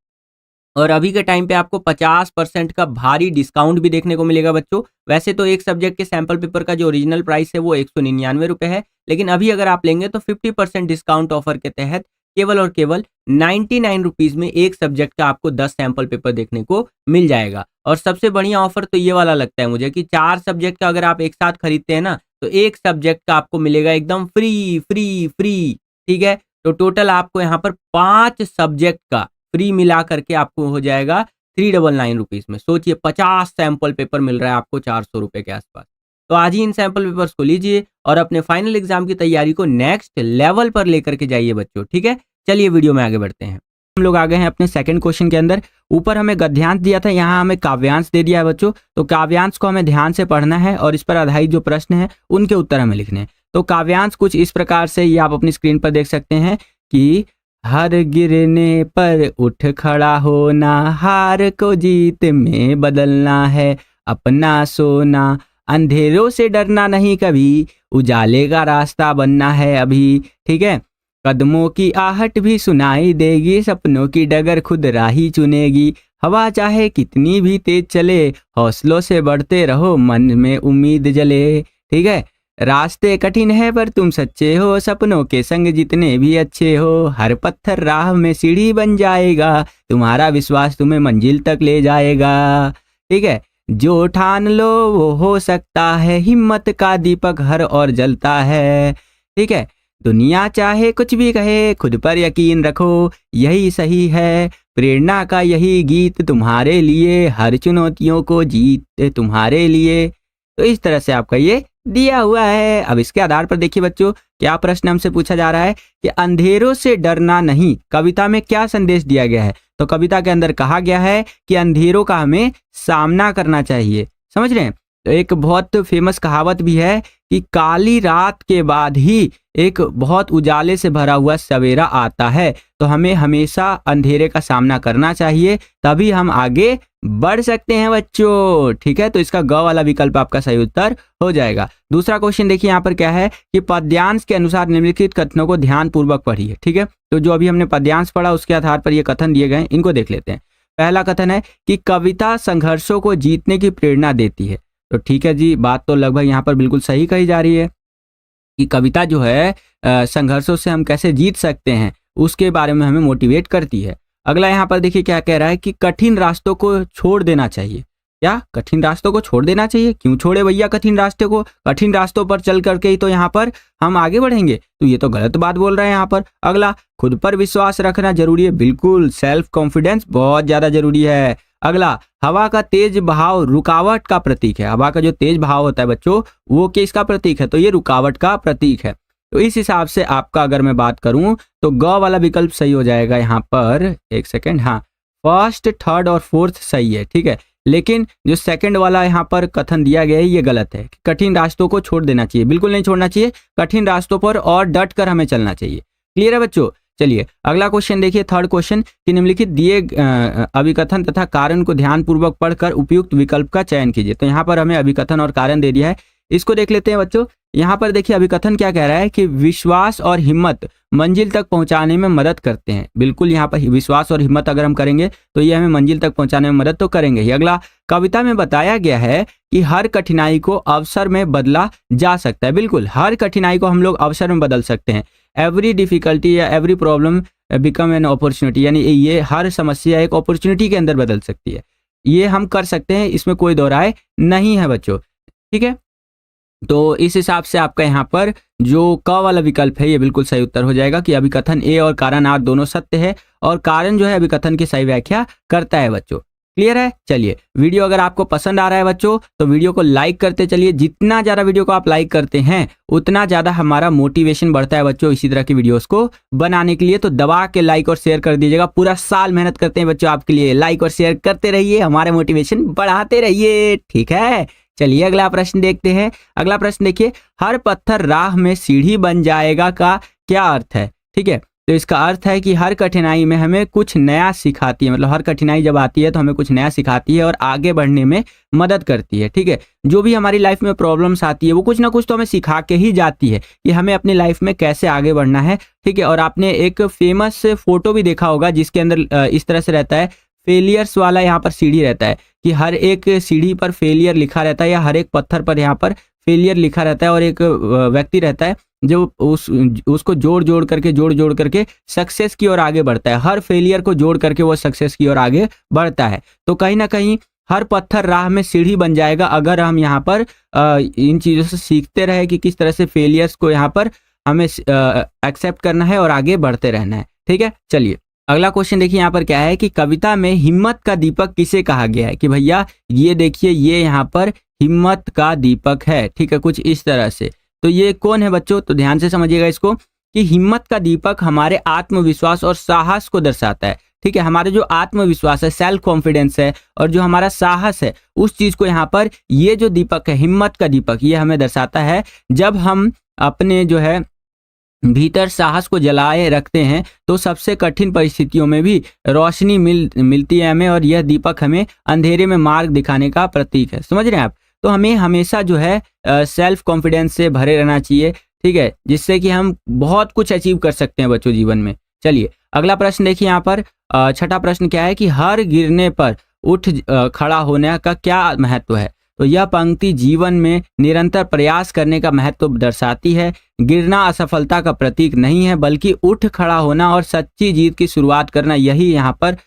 और अभी के टाइम पे आपको 50% का भारी डिस्काउंट भी देखने को मिलेगा बच्चों। वैसे तो एक सब्जेक्ट के सैंपल पेपर का जो ओरिजिनल प्राइस है वो 199 रुपये है, लेकिन अभी अगर आप लेंगे तो 50% डिस्काउंट ऑफर के तहत केवल और केवल 99 रुपीज़ में एक सब्जेक्ट का आपको 10 सैंपल पेपर देखने को मिल जाएगा। और सबसे बढ़िया ऑफर तो ये वाला लगता है मुझे कि 4 सब्जेक्ट का अगर आप एक साथ खरीदते हैं ना, तो एक सब्जेक्ट का आपको मिलेगा एकदम फ्री फ्री फ्री। ठीक है, तो टोटल आपको यहाँ पर 5 सब्जेक्ट का फ्री मिला करके आपको हो जाएगा 399 रुपीज़ में। सोचिए 50 सैंपल पेपर मिल रहा है आपको 400 रुपये के आसपास। तो आज ही इन सैंपल पेपर्स को लीजिए और अपने फाइनल एग्जाम की तैयारी को नेक्स्ट लेवल पर लेकर के जाइए बच्चों। ठीक है, चलिए वीडियो में आगे बढ़ते हैं। हम लोग आ गए हैं अपने सेकंड क्वेश्चन के अंदर। ऊपर हमें गद्यांश दिया था, यहाँ हमें काव्यांश दे दिया है बच्चों। तो काव्यांश को हमें ध्यान से पढ़ना है और इस पर आधारित जो प्रश्न है उनके उत्तर हमें लिखने हैं। तो काव्यांश कुछ इस प्रकार से, ये आप अपनी स्क्रीन पर देख सकते हैं कि हर गिरने पर उठ खड़ा होना, हार को जीत में बदलना है, अपना सोना, अंधेरों से डरना नहीं कभी, उजाले का रास्ता बनना है अभी। ठीक है, कदमों की आहट भी सुनाई देगी, सपनों की डगर खुद राही चुनेगी। हवा चाहे कितनी भी तेज चले, हौसलों से बढ़ते रहो, मन में उम्मीद जले। ठीक है, रास्ते कठिन है पर तुम सच्चे हो, सपनों के संग जितने भी अच्छे हो। हर पत्थर राह में सीढ़ी बन जाएगा, तुम्हारा विश्वास तुम्हें मंजिल तक ले जाएगा। ठीक है, जो ठान लो वो हो सकता है, हिम्मत का दीपक हर और जलता है। ठीक है, दुनिया चाहे कुछ भी कहे, खुद पर यकीन रखो, यही सही है। प्रेरणा का यही गीत तुम्हारे लिए, हर चुनौतियों को जीत तुम्हारे लिए। तो इस तरह से आपका ये दिया हुआ है। अब इसके आधार पर देखिए बच्चों, क्या प्रश्न हमसे पूछा जा रहा है कि अंधेरों से डरना नहीं, कविता में क्या संदेश दिया गया है। तो कविता के अंदर कहा गया है कि अंधेरों का हमें सामना करना चाहिए। समझ रहे हैं? तो एक बहुत फेमस कहावत भी है कि काली रात के बाद ही एक बहुत उजाले से भरा हुआ सवेरा आता है। तो हमें हमेशा अंधेरे का सामना करना चाहिए, तभी हम आगे बढ़ सकते हैं बच्चों। ठीक है, तो इसका ग वाला विकल्प आपका सही उत्तर हो जाएगा। दूसरा क्वेश्चन देखिए यहाँ पर क्या है कि पद्यांश के अनुसार निम्नलिखित कथनों को ध्यान पूर्वक पढ़िए। ठीक है, तो जो अभी हमने पद्यांश पढ़ा उसके आधार पर ये कथन दिए गए, इनको देख लेते हैं। पहला कथन है कि कविता संघर्षों को जीतने की प्रेरणा देती है। तो ठीक है जी, बात तो लगभग यहाँ पर बिल्कुल सही कही जा रही है कि कविता जो है संघर्षों से हम कैसे जीत सकते हैं उसके बारे में हमें मोटिवेट करती है। अगला यहाँ पर देखिए क्या कह रहा है कि कठिन रास्तों को छोड़ देना चाहिए। क्या कठिन रास्तों को छोड़ देना चाहिए? क्यों छोड़े भैया कठिन रास्ते को? कठिन रास्तों पर चल करके ही तो यहाँ पर हम आगे बढ़ेंगे। तो ये तो गलत बात बोल रहे हैं यहाँ पर। अगला, खुद पर विश्वास रखना जरूरी है। बिल्कुल, सेल्फ कॉन्फिडेंस बहुत ज्यादा जरूरी है। अगला, हवा का तेज बहाव रुकावट का प्रतीक है। हवा का जो तेज बहाव होता है बच्चों, वो किसका प्रतीक है? तो ये रुकावट का प्रतीक है। तो इस हिसाब से आपका अगर मैं बात करूं तो ग वाला विकल्प सही हो जाएगा यहाँ पर। एक सेकेंड, हाँ, फर्स्ट, थर्ड और फोर्थ सही है। ठीक है, लेकिन जो सेकंड वाला यहाँ पर कथन दिया गया है ये गलत है। कठिन रास्तों को छोड़ देना चाहिए, बिल्कुल नहीं छोड़ना चाहिए। कठिन रास्तों पर और डट कर हमें चलना चाहिए। क्लियर है बच्चों? चलिए अगला क्वेश्चन देखिए, थर्ड क्वेश्चन कि निम्नलिखित दिए अभिकथन तथा कारण को ध्यानपूर्वक पढ़कर उपयुक्त विकल्प का चयन कीजिए। तो यहाँ पर हमें अभिकथन और कारण दे दिया है, इसको देख लेते हैं बच्चों। यहाँ पर देखिए अभिकथन क्या कह रहा है कि विश्वास और हिम्मत मंजिल तक पहुंचाने में मदद करते हैं। बिल्कुल, यहाँ पर विश्वास और हिम्मत अगर हम करेंगे तो ये हमें मंजिल तक पहुंचाने में मदद तो करेंगे ही। अगला, कविता में बताया गया है कि हर कठिनाई को अवसर में बदला जा सकता है। बिल्कुल, हर कठिनाई को हम लोग अवसर में बदल सकते हैं। एवरी डिफिकल्टी या every problem become an opportunity, यानी ये हर समस्या एक अपॉर्चुनिटी के अंदर बदल सकती है। ये हम कर सकते हैं, इसमें कोई दो राय नहीं है बच्चों। ठीक है, तो इस हिसाब से आपका यहाँ पर जो क वाला विकल्प है ये बिल्कुल सही उत्तर हो जाएगा कि अभिकथन ए और कारण आर दोनों सत्य है और कारण जो है अभिकथन की सही व्याख्या करता है बच्चों। क्लियर है? चलिए, वीडियो अगर आपको पसंद आ रहा है बच्चों तो वीडियो को लाइक करते चलिए। जितना ज़्यादा वीडियो को आप लाइक करते हैं उतना ज़्यादा हमारा मोटिवेशन बढ़ता है बच्चों इसी तरह की वीडियोस को बनाने के लिए। तो दबा के लाइक और शेयर कर दीजिएगा। पूरा साल मेहनत करते हैं बच्चों आपके लिए, लाइक और शेयर करते रहिए, हमारे मोटिवेशन बढ़ाते रहिए। ठीक है, चलिए अगला प्रश्न देखते हैं। अगला प्रश्न देखिए, हर पत्थर राह में सीढ़ी बन जाएगा का क्या अर्थ है? ठीक है, तो इसका अर्थ है कि हर कठिनाई में हमें कुछ नया सिखाती है। मतलब हर कठिनाई जब आती है तो हमें कुछ नया सिखाती है और आगे बढ़ने में मदद करती है। ठीक है, जो भी हमारी लाइफ में प्रॉब्लम्स आती है वो कुछ ना कुछ तो हमें सिखा के ही जाती है कि हमें अपनी लाइफ में कैसे आगे बढ़ना है। ठीक है, और आपने एक फेमस फोटो भी देखा होगा जिसके अंदर इस तरह से रहता है, फेलियर्स वाला यहाँ पर सीढ़ी रहता है कि हर एक सीढ़ी पर फेलियर लिखा रहता है या हर एक पत्थर पर यहाँ पर फेलियर लिखा रहता है और एक व्यक्ति रहता है जो उसको जोड़ जोड़ करके सक्सेस की ओर आगे बढ़ता है। हर फेलियर को जोड़ करके वो सक्सेस की ओर आगे बढ़ता है। तो कहीं ना कहीं हर पत्थर राह में सीढ़ी बन जाएगा अगर हम यहाँ पर इन चीज़ों से सीखते रहे कि किस तरह से फेलियर्स को यहाँ पर हमें एक्सेप्ट करना है और आगे बढ़ते रहना है। ठीक है, चलिए अगला क्वेश्चन देखिए यहाँ पर क्या है कि कविता में हिम्मत का दीपक किसे कहा गया है? कि भैया ये देखिए ये यहाँ पर हिम्मत का दीपक है। ठीक है, कुछ इस तरह से। तो ये कौन है बच्चों? तो ध्यान से समझिएगा इसको कि हिम्मत का दीपक हमारे आत्मविश्वास और साहस को दर्शाता है। ठीक है, हमारे जो आत्मविश्वास है, सेल्फ कॉन्फिडेंस है और जो हमारा साहस है उस चीज को यहाँ पर ये जो दीपक है, हिम्मत का दीपक, ये हमें दर्शाता है। जब हम अपने जो है भीतर साहस को जलाए रखते हैं तो सबसे कठिन परिस्थितियों में भी रोशनी मिलती है हमें, और यह दीपक हमें अंधेरे में मार्ग दिखाने का प्रतीक है। समझ रहे हैं आप? तो हमें हमेशा जो है सेल्फ कॉन्फिडेंस से भरे रहना चाहिए, ठीक है, जिससे कि हम बहुत कुछ अचीव कर सकते हैं बच्चों जीवन में। चलिए अगला प्रश्न देखिए यहाँ पर। छठा प्रश्न क्या है कि हर गिरने पर उठ खड़ा होने का क्या महत्व है? तो यह पंक्ति जीवन में निरंतर प्रयास करने का महत्व दर्शाती है। गिरना असफलता का प्रतीक नहीं है, बल्कि उठ खड़ा होना और सच्ची जीत की शुरुआत करना, यही यहाँ पर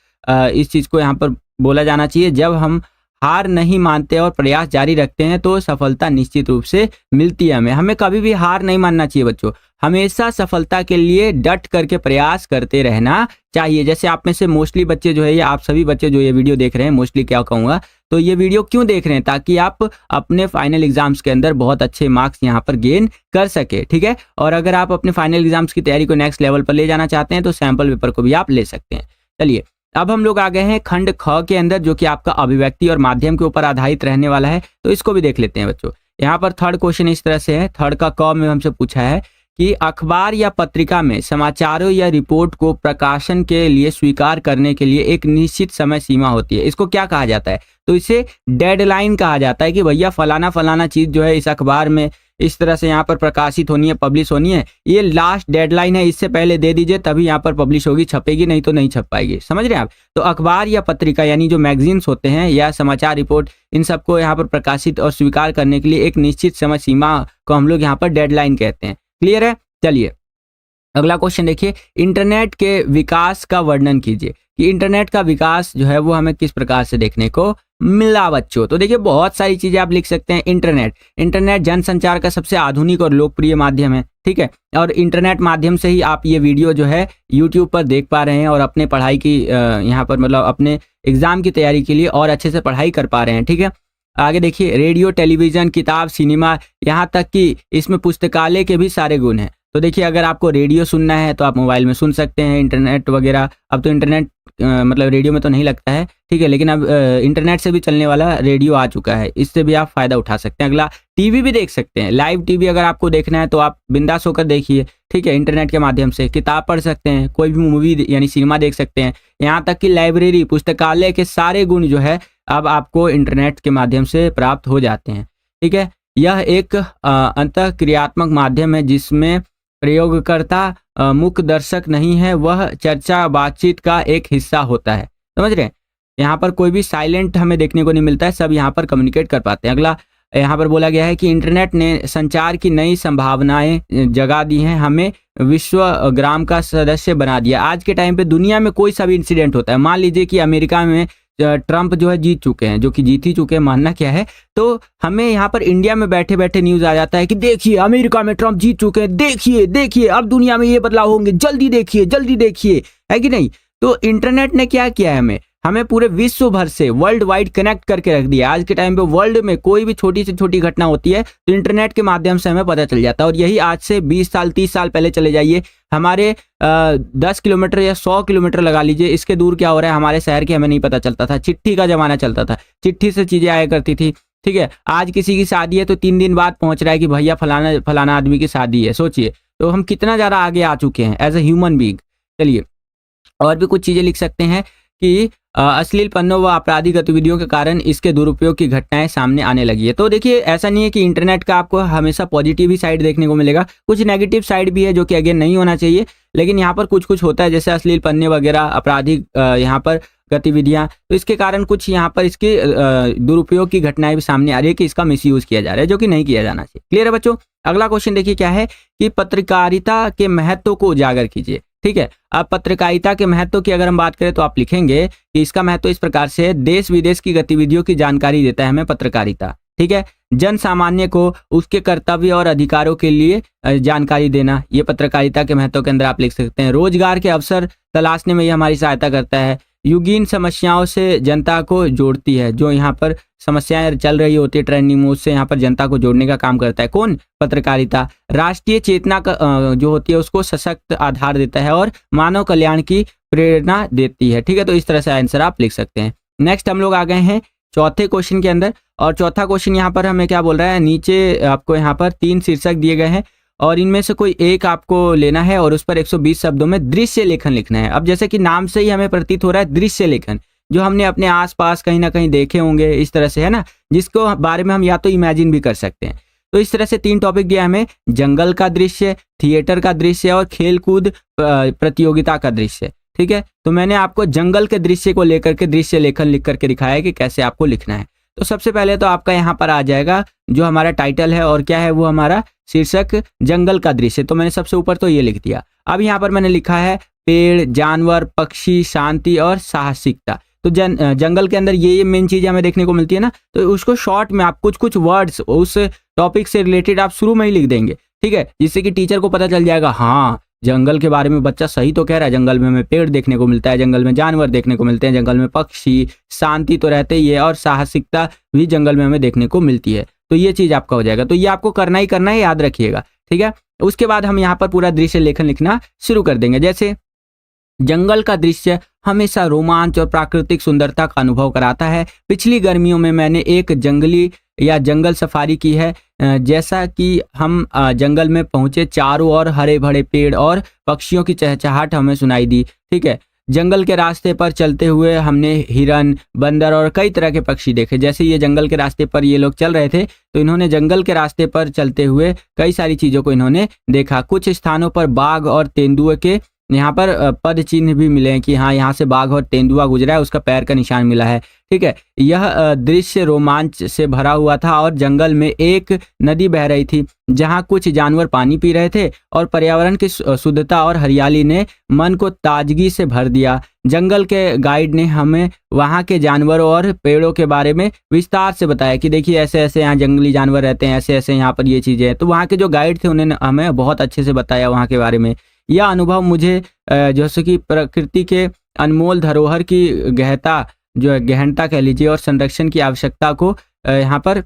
इस चीज़ को यहाँ पर बोला जाना चाहिए। जब हम हार नहीं मानते और प्रयास जारी रखते हैं तो सफलता निश्चित रूप से मिलती है हमें। हमें कभी भी हार नहीं मानना चाहिए बच्चों, हमेशा सफलता के लिए डट करके प्रयास करते रहना चाहिए। जैसे आप में से मोस्टली बच्चे जो है, या आप सभी बच्चे जो ये वीडियो देख रहे हैं, मोस्टली क्या कहूँगा, तो ये वीडियो क्यों देख रहे हैं? ताकि आप अपने फाइनल एग्जाम्स के अंदर बहुत अच्छे मार्क्स यहाँ पर गेन कर सके, ठीक है। और अगर आप अपने फाइनल एग्जाम्स की तैयारी को नेक्स्ट लेवल पर ले जाना चाहते हैं तो सैंपल पेपर को भी आप ले सकते हैं। चलिए अब हम लोग आ गए हैं खंड ख के अंदर, जो कि आपका अभिव्यक्ति और माध्यम के ऊपर आधारित रहने वाला है, तो इसको भी देख लेते हैं बच्चों। यहाँ पर थर्ड क्वेश्चन इस तरह से है, थर्ड का क में हमसे पूछा है कि अखबार या पत्रिका में समाचारों या रिपोर्ट को प्रकाशन के लिए स्वीकार करने के लिए एक निश्चित समय सीमा होती है। इसको क्या कहा जाता है? तो इसे डेडलाइन कहा जाता है कि भैया फलाना फलाना चीज जो है इस अखबार में इस तरह से यहाँ पर प्रकाशित होनी है, पब्लिश होनी है, ये लास्ट डेडलाइन है, इससे पहले दे दीजिए तभी यहाँ पर पब्लिश होगी, छपेगी, नहीं तो नहीं छप पाएगी। समझ रहे हैं आप? तो अखबार या पत्रिका यानी जो मैगजीन्स होते हैं या समाचार रिपोर्ट, इन सबको यहाँ पर प्रकाशित और स्वीकार करने के लिए एक निश्चित समय सीमा को हम लोग यहाँ पर डेडलाइन कहते हैं। क्लियर है? चलिए अगला क्वेश्चन देखिए, इंटरनेट के विकास का वर्णन कीजिए कि इंटरनेट का विकास जो है वो हमें किस प्रकार से देखने को मिला बच्चों। तो देखिए बहुत सारी चीजें आप लिख सकते हैं। इंटरनेट जनसंचार का सबसे आधुनिक और लोकप्रिय माध्यम है, ठीक है, और इंटरनेट माध्यम से ही आप ये वीडियो जो है यूट्यूब पर देख पा रहे हैं और अपने पढ़ाई की यहाँ पर मतलब अपने एग्जाम की तैयारी के लिए और अच्छे से पढ़ाई कर पा रहे हैं, ठीक है। आगे देखिए, रेडियो, टेलीविजन, किताब, सिनेमा, यहाँ तक कि इसमें पुस्तकालय के भी सारे गुण हैं। तो देखिए अगर आपको रेडियो सुनना है तो आप मोबाइल में सुन सकते हैं, इंटरनेट वगैरह, अब तो इंटरनेट मतलब रेडियो में तो नहीं लगता है, ठीक है, लेकिन अब इंटरनेट से भी चलने वाला रेडियो आ चुका है, इससे भी आप फायदा उठा सकते हैं। अगला, टीवी भी देख सकते हैं, लाइव टीवी अगर आपको देखना है तो आप बिंदास होकर देखिए, ठीक है, इंटरनेट के माध्यम से। किताब पढ़ सकते हैं, कोई भी मूवी यानी सिनेमा देख सकते हैं, यहाँ तक कि लाइब्रेरी, पुस्तकालय के सारे गुण जो है अब आपको इंटरनेट के माध्यम से प्राप्त हो जाते हैं, ठीक है। यह एक अंतःक्रियात्मक माध्यम है जिसमें प्रयोगकर्ता मुख्य दर्शक नहीं है, वह चर्चा बातचीत का एक हिस्सा होता है। समझ रहे हैं? यहाँ पर कोई भी साइलेंट हमें देखने को नहीं मिलता है, सब यहाँ पर कम्युनिकेट कर पाते हैं। अगला, यहाँ पर बोला गया है कि इंटरनेट ने संचार की नई संभावनाएं जगा दी हैं, हमें विश्वग्राम का सदस्य बना दिया। आज के टाइम पे दुनिया में कोई सा भी इंसिडेंट होता है, मान लीजिए कि अमेरिका में ट्रंप जो है जीत चुके हैं, जो कि जीत ही चुके हैं, मानना क्या है, तो हमें यहाँ पर इंडिया में बैठे बैठे न्यूज आ जाता है कि देखिए अमेरिका में ट्रंप जीत चुके हैं, देखिए देखिए अब दुनिया में ये बदलाव होंगे, जल्दी देखिए जल्दी देखिए, है कि नहीं। तो इंटरनेट ने क्या किया है, हमें पूरे विश्व भर से वर्ल्ड वाइड कनेक्ट करके रख दिया। आज के टाइम पे वर्ल्ड में कोई भी छोटी से छोटी घटना होती है तो इंटरनेट के माध्यम से हमें पता चल जाता है। और यही आज से 20 साल 30 साल पहले चले जाइए, हमारे 10 किलोमीटर या 100 किलोमीटर लगा लीजिए, इसके दूर क्या हो रहा है हमारे शहर के हमें नहीं पता चलता था। चिट्ठी का जमाना चलता था, चिट्ठी से चीजें आया करती थी, ठीक है। आज किसी की शादी है तो 3 दिन बाद पहुंच रहा है कि भैया फलाना फलाना आदमी की शादी है। सोचिए तो हम कितना ज्यादा आगे आ चुके हैं एज ए ह्यूमन बीइंग। चलिए और भी कुछ चीजें लिख सकते हैं कि अश्लील पन्नों व आपराधिक गतिविधियों के कारण इसके दुरुपयोग की घटनाएं सामने आने लगी है। तो देखिए ऐसा नहीं है कि इंटरनेट का आपको हमेशा पॉजिटिव ही साइड देखने को मिलेगा, कुछ नेगेटिव साइड भी है जो कि अगेन नहीं होना चाहिए, लेकिन यहाँ पर कुछ कुछ होता है जैसे अश्लील पन्ने वगैरह, आपराधिक यहाँ पर गतिविधियां, तो इसके कारण कुछ यहाँ पर इसके दुरुपयोग की घटनाएं भी सामने आ रही है कि इसका मिसयूज किया जा रहा है, जो कि नहीं किया जाना चाहिए। क्लियर है बच्चों? अगला क्वेश्चन देखिए क्या है कि पत्रकारिता के महत्व को उजागर कीजिए। ठीक है, अब पत्रकारिता के महत्व की अगर हम बात करें तो आप लिखेंगे कि इसका महत्व इस प्रकार से है, देश विदेश की गतिविधियों की जानकारी देता है हमें पत्रकारिता। ठीक है, जन सामान्य को उसके कर्तव्य और अधिकारों के लिए जानकारी देना, ये पत्रकारिता के महत्व के अंदर आप लिख सकते हैं। रोजगार के अवसर तलाशने में ये हमारी सहायता करता है। युगीन समस्याओं से जनता को जोड़ती है, जो यहाँ पर समस्याएं चल रही होती है ट्रेंडिंग में, उससे यहाँ पर जनता को जोड़ने का काम करता है कौन? पत्रकारिता। राष्ट्रीय चेतना का जो होती है उसको सशक्त आधार देता है और मानव कल्याण की प्रेरणा देती है। ठीक है, तो इस तरह से आंसर आप लिख सकते हैं। नेक्स्ट हम लोग आ गए हैं चौथे क्वेश्चन के अंदर, और चौथा क्वेश्चन यहाँ पर हमें क्या बोल रहा है, नीचे आपको यहाँ पर 3 शीर्षक दिए गए हैं और इनमें से कोई एक आपको लेना है और उस पर 120 शब्दों में दृश्य लेखन लिखना है। अब जैसे कि नाम से ही हमें प्रतीत हो रहा है दृश्य लेखन, जो हमने अपने आसपास कहीं ना कहीं देखे होंगे इस तरह से, है ना, जिसको बारे में हम या तो इमेजिन भी कर सकते हैं। तो इस तरह से 3 टॉपिक दिया हमें, जंगल का दृश्य, थिएटर का दृश्य और खेलकूद प्रतियोगिता का दृश्य। ठीक है, तो मैंने आपको जंगल के दृश्य को लेकर के दृश्य लेखन लिख करके दिखाया है कि कैसे आपको लिखना है। तो सबसे पहले तो आपका यहाँ पर आ जाएगा जो हमारा टाइटल है और क्या है वो हमारा शीर्षक जंगल का दृश्य। तो मैंने सबसे ऊपर तो ये लिख दिया। अब यहाँ पर मैंने लिखा है पेड़, जानवर, पक्षी, शांति और साहसिकता। तो जंगल के अंदर ये मेन चीजें हमें देखने को मिलती है ना, तो उसको शॉर्ट में आप कुछ कुछ वर्ड्स उस टॉपिक से रिलेटेड आप शुरू में ही लिख देंगे। ठीक है, जिससे कि टीचर को पता चल जाएगा हाँ जंगल के बारे में बच्चा सही तो कह रहा है, जंगल में हमें पेड़ देखने को मिलता है, जंगल में जानवर देखने को मिलते हैं, जंगल में पक्षी, शांति तो रहते ही है और साहसिकता भी जंगल में हमें देखने को मिलती है। तो ये चीज आपका हो जाएगा। तो ये आपको करना ही याद रखिएगा। ठीक है, उसके बाद हम यहाँ पर पूरा दृश्य लेखन लिखना शुरू कर देंगे। जैसे जंगल का दृश्य हमेशा रोमांच और प्राकृतिक सुंदरता का अनुभव कराता है। पिछली गर्मियों में मैंने एक जंगली या जंगल सफारी की है। जैसा कि हम जंगल में पहुंचे, चारों ओर हरे भरे पेड़ और पक्षियों की चहचहाहट हमें सुनाई दी। ठीक है, जंगल के रास्ते पर चलते हुए हमने हिरन, बंदर और कई तरह के पक्षी देखे। जैसे ये जंगल के रास्ते पर ये लोग चल रहे थे तो इन्होंने जंगल के रास्ते पर चलते हुए कई सारी चीजों को इन्होंने देखा। कुछ स्थानों पर बाघ और तेंदुए के यहाँ पर पद चिन्ह भी मिले हैं कि हाँ यहाँ से बाघ और तेंदुआ गुजरा है, उसका पैर का निशान मिला है। ठीक है, यह दृश्य रोमांच से भरा हुआ था और जंगल में एक नदी बह रही थी जहाँ कुछ जानवर पानी पी रहे थे और पर्यावरण की शुद्धता और हरियाली ने मन को ताजगी से भर दिया। जंगल के गाइड ने हमें वहाँ के जानवरों और पेड़ों के बारे में विस्तार से बताया कि देखिए ऐसे ऐसे यहाँ जंगली जानवर रहते हैं, ऐसे ऐसे यहाँ पर ये चीज़ें हैं। तो वहाँ के जो गाइड थे उन्होंने हमें बहुत अच्छे से बताया वहाँ के बारे में। यह अनुभव मुझे जैसे कि प्रकृति के अनमोल धरोहर की गहनता कह लीजिए और संरक्षण की आवश्यकता को यहाँ पर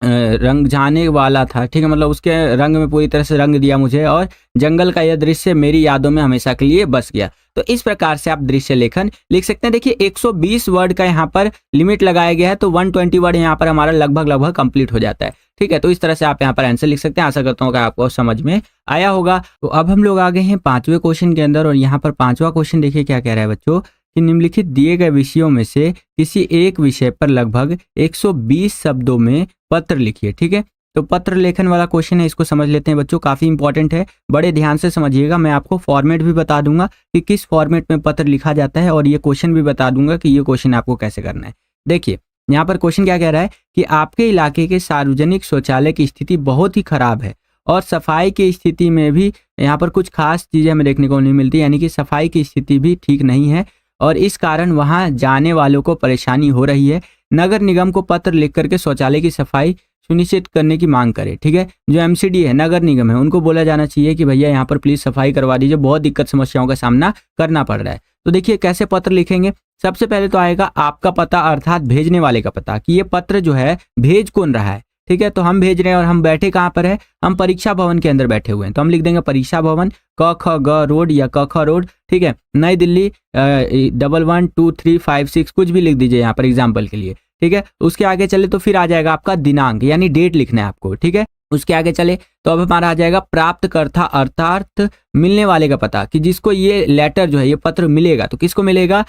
रंग जाने वाला था। ठीक है, मतलब उसके रंग में पूरी तरह से रंग दिया मुझे और जंगल का यह दृश्य मेरी यादों में हमेशा के लिए बस गया। तो इस प्रकार से आप दृश्य लेखन लिख सकते हैं। देखिए 120 वर्ड का यहाँ पर लिमिट लगाया गया है, तो 120 वर्ड यहाँ पर हमारा लगभग कंप्लीट हो जाता है। ठीक है, तो इस तरह से आप यहाँ पर आंसर लिख सकते हैं। आशा करता हूँ कि आपको समझ में आया होगा। तो अब हम लोग आ गए हैं 5वें क्वेश्चन के अंदर और यहाँ पर 5वां क्वेश्चन देखिए क्या कह रहा है बच्चों कि निम्नलिखित दिए गए विषयों में से किसी एक विषय पर लगभग 120 शब्दों में पत्र लिखिए। ठीक है, तो पत्र लेखन वाला क्वेश्चन है, इसको समझ लेते हैं बच्चों। काफी इंपॉर्टेंट है, बड़े ध्यान से समझिएगा। मैं आपको फॉर्मेट भी बता दूंगा कि किस फॉर्मेट में पत्र लिखा जाता है और ये क्वेश्चन भी बता दूंगा कि ये क्वेश्चन आपको कैसे करना है। देखिए यहाँ पर क्वेश्चन क्या कह रहा है कि आपके इलाके के सार्वजनिक शौचालय की स्थिति बहुत ही खराब है और सफाई की स्थिति में भी यहाँ पर कुछ खास चीजें हमें देखने को नहीं मिलती, यानी कि सफाई की स्थिति भी ठीक नहीं है और इस कारण वहां जाने वालों को परेशानी हो रही है। नगर निगम को पत्र लिख करके शौचालय की सफाई सुनिश्चित करने की मांग करे। ठीक है, जो एमसीडी है, नगर निगम है, उनको बोला जाना चाहिए कि भैया यहाँ पर प्लीज सफाई करवा दीजिए, बहुत दिक्कत समस्याओं का सामना करना पड़ रहा है। तो देखिए कैसे पत्र लिखेंगे। सबसे पहले तो आएगा आपका पता अर्थात भेजने वाले का पता कि ये पत्र जो है भेज कौन रहा है। ठीक है, तो हम भेज रहे हैं और हम बैठे कहाँ पर है, हम परीक्षा भवन के अंदर बैठे हुए हैं, तो हम लिख देंगे परीक्षा भवन क ख ग रोड या क ख रोड। ठीक है, नई दिल्ली 112356 कुछ भी लिख दीजिए यहाँ पर एग्जाम्पल के लिए। ठीक है, उसके आगे चले तो फिर आ जाएगा आपका दिनांक यानी डेट लिखना है आपको। ठीक है, उसके आगे चले तो अब हमारा आ जाएगा प्राप्तकर्ता अर्थात मिलने वाले का पता कि जिसको ये लेटर जो है ये पत्र मिलेगा तो किसको मिलेगा,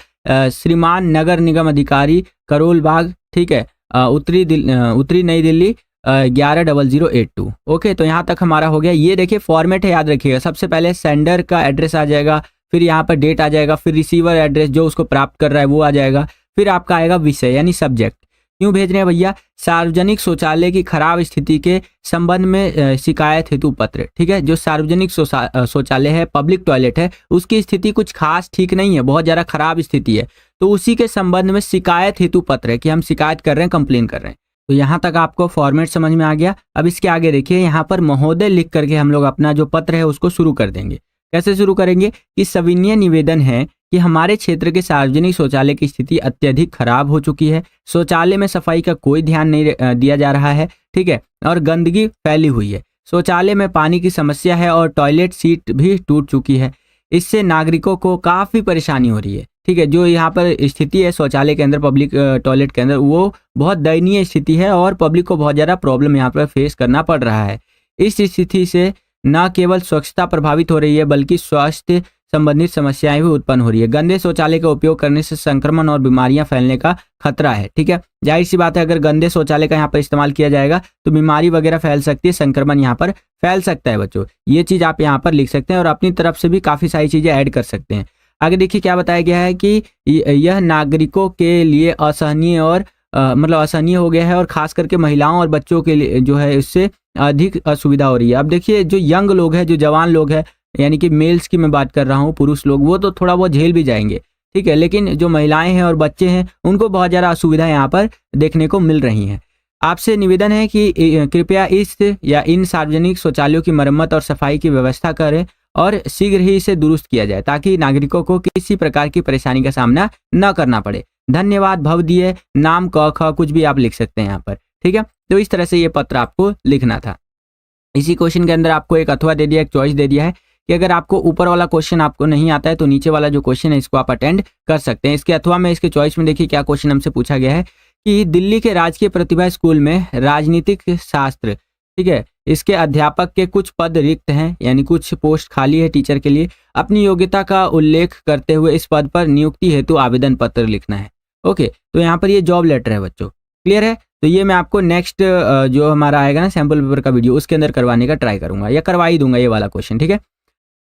श्रीमान नगर निगम अधिकारी करोल बाग। ठीक है, उत्तरी नई दिल्ली 110082। ओके, तो यहाँ तक हमारा हो गया। ये देखिए फॉर्मेट है, याद रखिएगा। सबसे पहले सेंडर का एड्रेस आ जाएगा, फिर यहाँ पर डेट आ जाएगा, फिर रिसीवर एड्रेस जो उसको प्राप्त कर रहा है वो आ जाएगा, फिर आपका आएगा विषय यानी सब्जेक्ट। क्यों भेज रहे हैं भैया, सार्वजनिक शौचालय की खराब स्थिति के संबंध में शिकायत हेतु पत्र। ठीक है, जो सार्वजनिक शौचालय है, पब्लिक टॉयलेट है, उसकी स्थिति कुछ खास ठीक नहीं है, बहुत ज़्यादा खराब स्थिति है, तो उसी के संबंध में शिकायत हेतु पत्र है कि हम शिकायत कर रहे हैं, कंप्लेन कर रहे हैं। तो यहाँ तक आपको फॉर्मेट समझ में आ गया। अब इसके आगे देखिए यहाँ पर महोदय लिख करके हम लोग अपना जो पत्र है उसको शुरू कर देंगे। कैसे शुरू करेंगे कि सविनय निवेदन है कि हमारे क्षेत्र के सार्वजनिक शौचालय की स्थिति अत्यधिक खराब हो चुकी है, शौचालय में सफाई का कोई ध्यान नहीं दिया जा रहा है। ठीक है, और गंदगी फैली हुई है, शौचालय में पानी की समस्या है और टॉयलेट सीट भी टूट चुकी है, इससे नागरिकों को काफ़ी परेशानी हो रही है। ठीक है, जो यहाँ पर स्थिति है शौचालय के अंदर, पब्लिक टॉयलेट के अंदर, वो बहुत दयनीय स्थिति है और पब्लिक को बहुत ज़्यादा प्रॉब्लम यहाँ पर फेस करना पड़ रहा है। इस स्थिति से न केवल स्वच्छता प्रभावित हो रही है बल्कि स्वास्थ्य संबंधित समस्याएं भी उत्पन्न हो रही है। गंदे शौचालय का उपयोग करने से संक्रमण और बीमारियां फैलने का खतरा है। ठीक है, जाहिर सी बात है, अगर गंदे शौचालय का यहाँ पर इस्तेमाल किया जाएगा तो बीमारी वगैरह फैल सकती है, संक्रमण यहाँ पर फैल सकता है बच्चों। ये चीज आप यहाँ पर लिख सकते हैं और अपनी तरफ से भी काफी सारी चीजें ऐड कर सकते हैं। आगे देखिए क्या बताया गया है कि यह नागरिकों के लिए असहनीय और मतलब असहनीय हो गया है और खास करके महिलाओं और बच्चों के लिए जो है इससे अधिक असुविधा हो रही है। अब देखिए जो यंग लोग हैं, जो जवान लोग हैं, यानी कि मेल्स की मैं बात कर रहा हूँ, पुरुष लोग, वो तो थोड़ा बहुत झेल भी जाएंगे। ठीक है, लेकिन जो महिलाएं हैं और बच्चे हैं उनको बहुत ज़्यादा असुविधा यहाँ पर देखने को मिल रही हैं। आपसे निवेदन है कि कृपया इस या इन सार्वजनिक शौचालयों की मरम्मत और सफाई की व्यवस्था करें और शीघ्र ही इसे दुरुस्त किया जाए ताकि नागरिकों को किसी प्रकार की परेशानी का सामना न करना पड़े। धन्यवाद, भवदीय, नाम, क ख कुछ भी आप लिख सकते हैं यहाँ पर। ठीक है, तो इस तरह से ये पत्र आपको लिखना था। इसी क्वेश्चन के अंदर आपको एक अथवा दे दिया, एक चॉइस दे दिया है कि अगर आपको ऊपर वाला क्वेश्चन आपको नहीं आता है तो नीचे वाला जो क्वेश्चन है इसको आप अटेंड कर सकते हैं। इसके अथवा में, इसके चॉइस में देखिए क्या क्वेश्चन हमसे पूछा गया है कि दिल्ली के राजकीय प्रतिभा स्कूल में राजनीतिक शास्त्र, ठीक है, इसके अध्यापक के कुछ पद रिक्त हैं, यानी कुछ पोस्ट खाली है टीचर के लिए। अपनी योग्यता का उल्लेख करते हुए इस पद पर नियुक्ति हेतु आवेदन पत्र लिखना है। ओके, तो यहाँ पर ये जॉब लेटर है बच्चों, क्लियर है। तो ये मैं आपको नेक्स्ट जो हमारा आएगा ना सैम्पल पेपर का वीडियो, उसके अंदर करवाने का ट्राई करूंगा या करवा ही दूंगा ये वाला क्वेश्चन। ठीक है,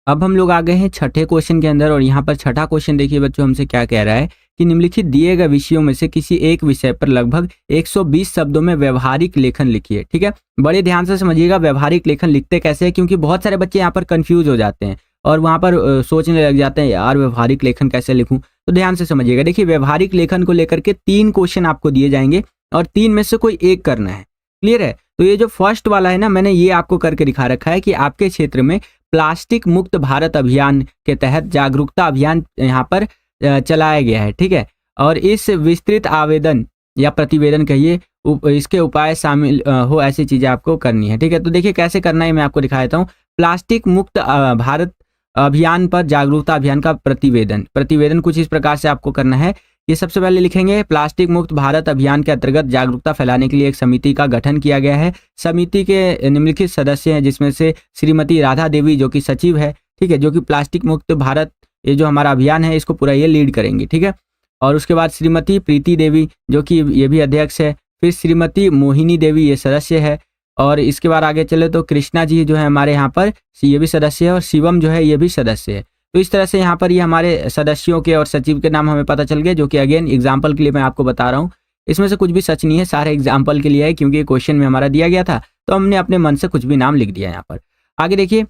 अब हम लोग आ गए हैं छठे क्वेश्चन के अंदर और यहाँ पर छठा क्वेश्चन देखिए बच्चों हमसे क्या कह रहा है कि निम्नलिखित दिए गए विषयों में से किसी एक विषय पर लगभग 120 शब्दों में व्यवहारिक लेखन लिखिए। ठीक है, बड़े ध्यान से समझिएगा व्यवहारिक लेखन लिखते कैसे है, क्योंकि बहुत सारे बच्चे यहाँ पर कंफ्यूज हो जाते हैं और वहाँ पर सोचने लग जाते हैं यार व्यवहारिक लेखन कैसे लिखूं। तो ध्यान से समझिएगा, देखिए व्यवहारिक लेखन को लेकर के 3 क्वेश्चन आपको दिए जाएंगे और 3 में से कोई एक करना है, क्लियर है। तो ये जो फर्स्ट वाला है ना, मैंने ये आपको करके दिखा रखा है कि आपके क्षेत्र में प्लास्टिक मुक्त भारत अभियान के तहत जागरूकता अभियान यहाँ पर चलाया गया है। ठीक है, और इस विस्तृत आवेदन या प्रतिवेदन कहिए इसके उपाय शामिल हो ऐसी चीजें आपको करनी है। ठीक है, तो देखिए कैसे करना है मैं आपको दिखा देता हूँ। प्लास्टिक मुक्त भारत अभियान पर जागरूकता अभियान का प्रतिवेदन कुछ इस प्रकार से आपको करना है। ये सबसे पहले लिखेंगे प्लास्टिक मुक्त भारत अभियान के अंतर्गत जागरूकता फैलाने के लिए एक समिति का गठन किया गया है। समिति के निम्नलिखित सदस्य हैं जिसमें से श्रीमती राधा देवी जो कि सचिव है, ठीक है, जो कि प्लास्टिक मुक्त भारत ये जो हमारा अभियान है इसको पूरा ये लीड करेंगी। ठीक है, और उसके बाद श्रीमती प्रीति देवी जो कि ये भी अध्यक्ष है, फिर श्रीमती मोहिनी देवी ये सदस्य है, और इसके बाद आगे चले तो कृष्णा जी जो है हमारे यहाँ पर ये भी सदस्य है, और शिवम जो है ये भी सदस्य है। तो इस तरह से यहाँ पर ये हमारे सदस्यों के और सचिव के नाम हमें पता चल गए, जो कि अगेन एग्जाम्पल के लिए मैं आपको बता रहा हूँ। इसमें से कुछ भी सच नहीं है, सारे एग्जाम्पल के लिए है क्योंकि क्वेश्चन में हमारा दिया गया था तो हमने अपने मन से कुछ भी नाम लिख दिया यहाँ पर। आगे देखिए,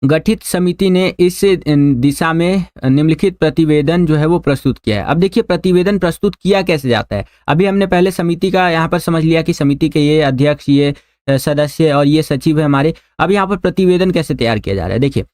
गठित समिति ने इस दिशा में निम्नलिखित प्रतिवेदन जो है वो प्रस्तुत किया है। अब देखिए प्रतिवेदन प्रस्तुत किया कैसे जाता है। अभी हमने पहले समिति का यहाँ पर समझ लिया कि समिति के ये अध्यक्ष, ये सदस्य और ये सचिव है हमारे। अब यहाँ पर प्रतिवेदन कैसे तैयार किया जा रहा है, देखिए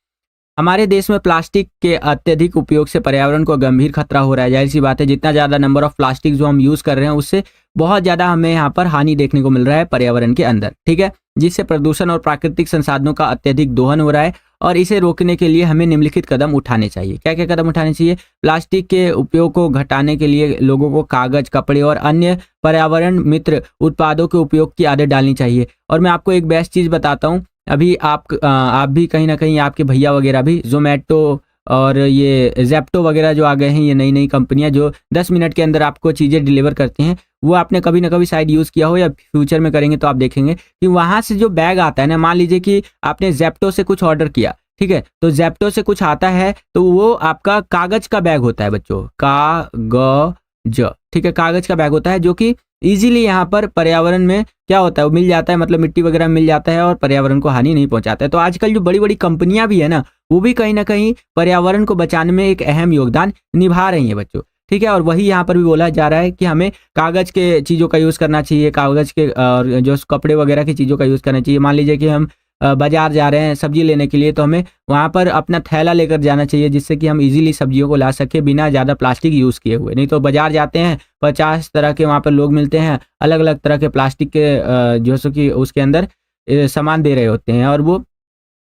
हमारे देश में प्लास्टिक के अत्यधिक उपयोग से पर्यावरण को गंभीर खतरा हो रहा है। जाहिर सी बात है, जितना ज़्यादा नंबर ऑफ प्लास्टिक जो हम यूज़ कर रहे हैं उससे बहुत ज़्यादा हमें यहाँ पर हानि देखने को मिल रहा है पर्यावरण के अंदर। ठीक है, जिससे प्रदूषण और प्राकृतिक संसाधनों का अत्यधिक दोहन हो रहा है और इसे रोकने के लिए हमें निम्नलिखित कदम उठाने चाहिए। क्या क्या कदम उठाने चाहिए? प्लास्टिक के उपयोग को घटाने के लिए लोगों को कागज, कपड़े और अन्य पर्यावरण मित्र उत्पादों के उपयोग की आदत डालनी चाहिए। और मैं आपको एक बेस्ट चीज़ बताता हूँ, अभी आप भी कहीं ना कहीं आपके भैया वगैरह भी जोमेटो और ये जेप्टो वगैरह जो आ गए हैं, ये नई नई कंपनियां जो 10 मिनट के अंदर आपको चीज़ें डिलीवर करती हैं, वो आपने कभी ना कभी शायद यूज़ किया हो या फ्यूचर में करेंगे तो आप देखेंगे कि वहाँ से जो बैग आता है ना, मान लीजिए कि आपने जेप्टो से कुछ ऑर्डर किया, ठीक है, तो जेप्टो से कुछ आता है तो वो आपका कागज का बैग होता है बच्चों, कागज, ठीक है, कागज का बैग होता है जो कि इजीली यहाँ पर पर्यावरण में क्या होता है वो मिल जाता है, मतलब मिट्टी वगैरह मिल जाता है और पर्यावरण को हानि नहीं पहुंचाता है। तो आजकल जो बड़ी बड़ी कंपनियां भी है ना, वो भी कहीं ना कहीं पर्यावरण को बचाने में एक अहम योगदान निभा रही हैं बच्चों। ठीक है, और वही यहाँ पर भी बोला जा रहा है कि हमें कागज के चीज़ों का यूज़ करना चाहिए, कागज के और जो कपड़े वगैरह की चीज़ों का यूज़ करना चाहिए। मान लीजिए कि हम बाजार जा रहे हैं सब्जी लेने के लिए, तो हमें वहाँ पर अपना थैला लेकर जाना चाहिए जिससे कि हम इजीली सब्जियों को ला सके बिना ज़्यादा प्लास्टिक यूज़ किए हुए। नहीं तो बाजार जाते हैं 50 तरह के वहाँ पर लोग मिलते हैं, अलग अलग तरह के प्लास्टिक के जो सो कि उसके अंदर सामान दे रहे होते हैं और वो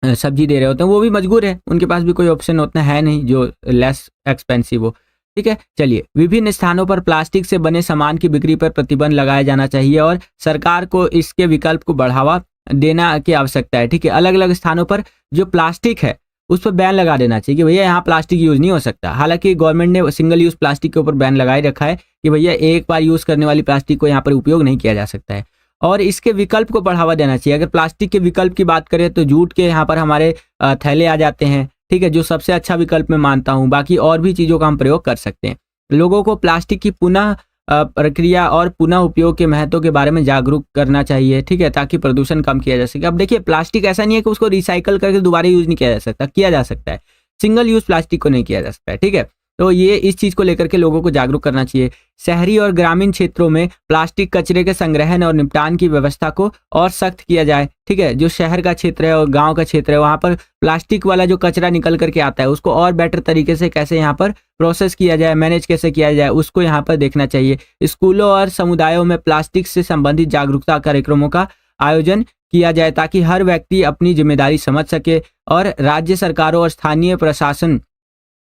सब्जी दे रहे होते हैं, वो भी मजबूर है, उनके पास भी कोई ऑप्शन उतना है नहीं जो लेस एक्सपेंसिव हो। ठीक है, चलिए, विभिन्न स्थानों पर प्लास्टिक से बने सामान की बिक्री पर प्रतिबंध लगाया जाना चाहिए और सरकार को इसके विकल्प को बढ़ावा देना की आवश्यकता है। ठीक है, अलग अलग स्थानों पर जो प्लास्टिक है उस पर बैन लगा देना चाहिए कि भैया यहाँ प्लास्टिक यूज नहीं हो सकता। हालांकि गवर्नमेंट ने सिंगल यूज प्लास्टिक के ऊपर बैन लगाए रखा है कि भैया एक बार यूज करने वाली प्लास्टिक को यहाँ पर उपयोग नहीं किया जा सकता है। और इसके विकल्प को बढ़ावा देना चाहिए। अगर प्लास्टिक के विकल्प की बात करें तो जूट के यहाँ पर हमारे थैले आ जाते हैं। ठीक है, जो सबसे अच्छा विकल्प मैं मानता हूँ। बाकी और भी चीज़ों का हम प्रयोग कर सकते हैं। लोगों को प्लास्टिक की पुनः प्रक्रिया और पुनः उपयोग के महत्व के बारे में जागरूक करना चाहिए। ठीक है, ताकि प्रदूषण कम किया जा सके। अब देखिए, प्लास्टिक ऐसा नहीं है कि उसको रिसाइकल करके दोबारा यूज नहीं किया जा सकता, किया जा सकता है। सिंगल यूज प्लास्टिक को नहीं किया जा सकता है। ठीक है, तो ये इस चीज को लेकर के लोगों को जागरूक करना चाहिए। शहरी और ग्रामीण क्षेत्रों में प्लास्टिक कचरे के संग्रहण और निपटान की व्यवस्था को और सख्त किया जाए। ठीक है, जो शहर का क्षेत्र है और गांव का क्षेत्र है, वहां पर प्लास्टिक वाला जो कचरा निकल करके आता है उसको और बेटर तरीके से कैसे यहाँ पर प्रोसेस किया जाए, मैनेज कैसे किया जाए, उसको यहाँ पर देखना चाहिए। स्कूलों और समुदायों में प्लास्टिक से संबंधित जागरूकता कार्यक्रमों का आयोजन किया जाए ताकि हर व्यक्ति अपनी जिम्मेदारी समझ सके। और राज्य सरकारों और स्थानीय प्रशासन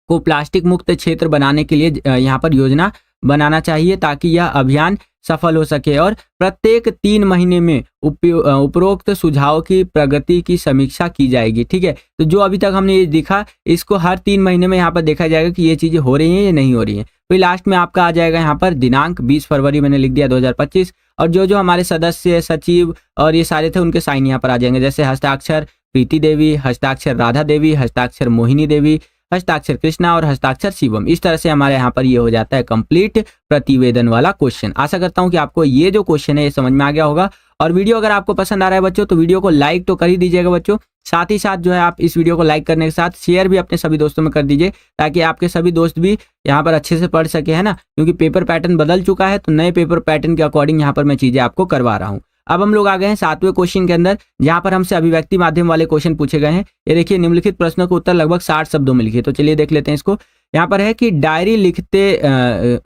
को प्लास्टिक मुक्त क्षेत्र बनाने के लिए यहाँ पर योजना बनाना चाहिए ताकि यह अभियान सफल हो सके। और प्रत्येक 3 महीने में उपरोक्त सुझाव की प्रगति की समीक्षा की जाएगी। ठीक है, तो जो अभी तक हमने ये देखा इसको हर 3 महीने में यहाँ पर देखा जाएगा कि ये चीजें हो रही हैं या नहीं हो रही हैं। फिर लास्ट में आपका आ जाएगा यहाँ पर दिनांक 20 फरवरी मैंने लिख दिया 2025। और जो जो हमारे सदस्य, सचिव और ये सारे थे उनके साइन यहाँ पर आ जाएंगे। जैसे हस्ताक्षर प्रीति देवी, हस्ताक्षर राधा देवी, हस्ताक्षर मोहिनी देवी, हस्ताक्षर कृष्णा और हस्ताक्षर शिवम। इस तरह से हमारे यहाँ पर ये हो जाता है कंप्लीट प्रतिवेदन वाला क्वेश्चन। आशा करता हूँ कि आपको ये जो क्वेश्चन है ये समझ में आ गया होगा। और वीडियो अगर आपको पसंद आ रहा है बच्चों तो वीडियो को लाइक तो कर ही दीजिएगा बच्चों। साथ ही साथ जो है आप इस वीडियो को लाइक करने के साथ शेयर भी अपने सभी दोस्तों में कर दीजिए ताकि आपके सभी दोस्त भी यहाँ पर अच्छे से पढ़ सके, है ना। क्योंकि पेपर पैटर्न बदल चुका है तो नए पेपर पैटर्न के अकॉर्डिंग यहाँ पर मैं चीजें आपको करवा रहा हूँ। अब हम लोग आ गए हैं 7वें क्वेश्चन के अंदर, जहां पर हमसे अभिव्यक्ति माध्यम वाले क्वेश्चन पूछे गए हैं। ये देखिए, निम्नलिखित प्रश्नों के उत्तर लगभग 60 शब्दों में लिखिए। तो चलिए देख लेते हैं इसको। यहाँ पर है कि डायरी लिखते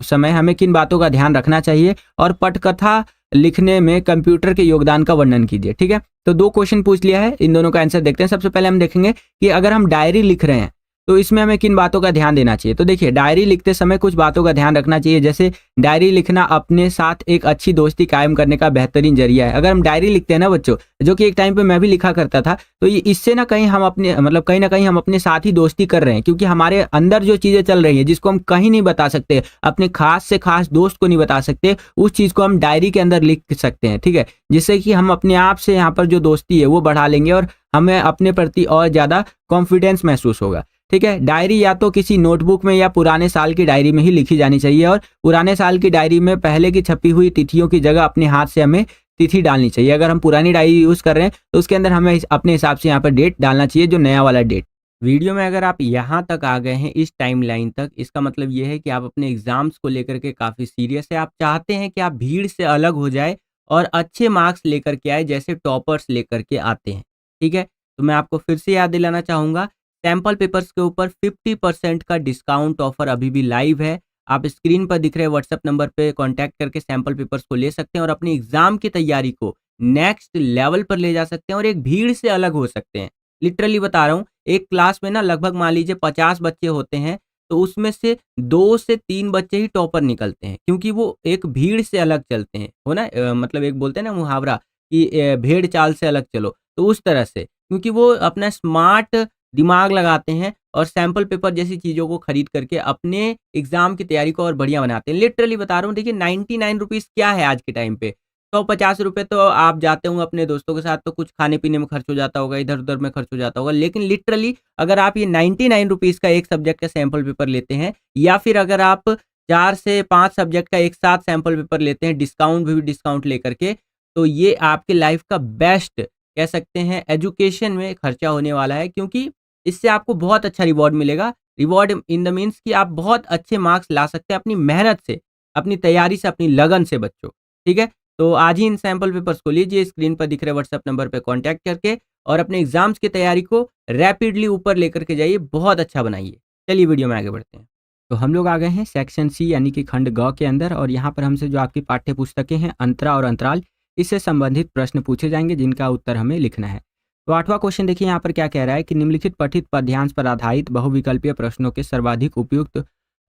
समय हमें किन बातों का ध्यान रखना चाहिए और पटकथा लिखने में कंप्यूटर के योगदान का वर्णन कीजिए। ठीक है, तो 2 क्वेश्चन पूछ लिया है, इन दोनों का आंसर देखते हैं। सबसे पहले हम देखेंगे कि अगर हम डायरी लिख रहे हैं तो इसमें हमें किन बातों का ध्यान देना चाहिए। तो देखिए, डायरी लिखते समय कुछ बातों का ध्यान रखना चाहिए। जैसे डायरी लिखना अपने साथ एक अच्छी दोस्ती कायम करने का बेहतरीन जरिया है। अगर हम डायरी लिखते हैं ना बच्चों, जो कि एक टाइम पे मैं भी लिखा करता था, तो ये इससे ना कहीं हम अपने मतलब कहीं ना कहीं हम अपने साथ ही दोस्ती कर रहे हैं। क्योंकि हमारे अंदर जो चीजें चल रही है जिसको हम कहीं नहीं बता सकते, अपने खास से खास दोस्त को नहीं बता सकते, उस चीज को हम डायरी के अंदर लिख सकते हैं। ठीक है, जिससे कि हम अपने आप से यहाँ पर जो दोस्ती है वो बढ़ा लेंगे और हमें अपने प्रति और ज्यादा कॉन्फिडेंस महसूस होगा। ठीक है, डायरी या तो किसी नोटबुक में या पुराने साल की डायरी में ही लिखी जानी चाहिए। और पुराने साल की डायरी में पहले की छपी हुई तिथियों की जगह अपने हाथ से हमें तिथि डालनी चाहिए। अगर हम पुरानी डायरी यूज कर रहे हैं तो उसके अंदर हमें अपने हिसाब से यहाँ पर डेट डालना चाहिए, जो नया वाला डेट। वीडियो में अगर आप यहाँ तक आ गए हैं इस टाइमलाइन तक, इसका मतलब ये है कि आप अपने एग्जाम्स को लेकर के काफी सीरियस है। आप चाहते हैं कि आप भीड़ से अलग हो जाए और अच्छे मार्क्स लेकर के आए, जैसे टॉपर्स लेकर के आते हैं। ठीक है, तो मैं आपको फिर से याद दिलाना चाहूंगा, सैंपल पेपर्स के ऊपर 50% का डिस्काउंट ऑफर अभी भी लाइव है। आप स्क्रीन पर दिख रहे व्हाट्सएप नंबर पे कांटेक्ट करके सैंपल पेपर्स को ले सकते हैं और अपनी एग्जाम की तैयारी को नेक्स्ट लेवल पर ले जा सकते हैं और एक भीड़ से अलग हो सकते हैं। लिटरली बता रहा हूँ, एक क्लास में ना लगभग मान लीजिए 50 बच्चे होते हैं तो उसमें से 2 से 3 बच्चे ही टॉपर निकलते हैं, क्योंकि वो एक भीड़ से अलग चलते हैं। हो ना, मतलब एक बोलते हैं ना मुहावरा कि भेड़ चाल से अलग चलो, तो उस तरह से, क्योंकि वो अपना स्मार्ट दिमाग लगाते हैं और सैंपल पेपर जैसी चीज़ों को खरीद करके अपने एग्जाम की तैयारी को और बढ़िया बनाते हैं। लिटरली बता रहा हूँ, देखिए 99 रुपीज़ क्या है आज के टाइम पे। 150 रुपये तो आप जाते होंगे अपने दोस्तों के साथ तो कुछ खाने पीने में खर्च हो जाता होगा, इधर उधर में खर्च हो जाता होगा। लेकिन लिटरली अगर आप ये 99 रुपीज़ का एक सब्जेक्ट का सैंपल पेपर लेते हैं, या फिर अगर आप 4 से 5 सब्जेक्ट का एक साथ सैंपल पेपर लेते हैं डिस्काउंट भी डिस्काउंट लेकर के, तो ये आपके लाइफ का बेस्ट कह सकते हैं एजुकेशन में खर्चा होने वाला है। क्योंकि इससे आपको बहुत अच्छा रिवॉर्ड मिलेगा। रिवॉर्ड इन द मीन्स कि आप बहुत अच्छे मार्क्स ला सकते हैं अपनी मेहनत से, अपनी तैयारी से, अपनी लगन से बच्चों। ठीक है, तो आज ही इन सैंपल पेपर्स को लीजिए, स्क्रीन पर दिख रहे व्हाट्सएप नंबर पर कॉन्टैक्ट करके, और अपने एग्जाम्स की तैयारी को रैपिडली ऊपर लेकर के जाइए, बहुत अच्छा बनाइए। चलिए वीडियो में आगे बढ़ते हैं। तो हम लोग आ गए हैं सेक्शन सी यानी कि खंड ग के अंदर, और यहाँ पर हमसे जो आपकी पाठ्य पुस्तकें हैं अंतरा और अंतराल, इससे संबंधित प्रश्न पूछे जाएंगे जिनका उत्तर हमें लिखना है। तो 8वां क्वेश्चन देखिए यहाँ पर क्या कह रहा है कि निम्नलिखित पठित पद्यांश पर आधारित बहुविकल्पीय प्रश्नों के सर्वाधिक उपयुक्त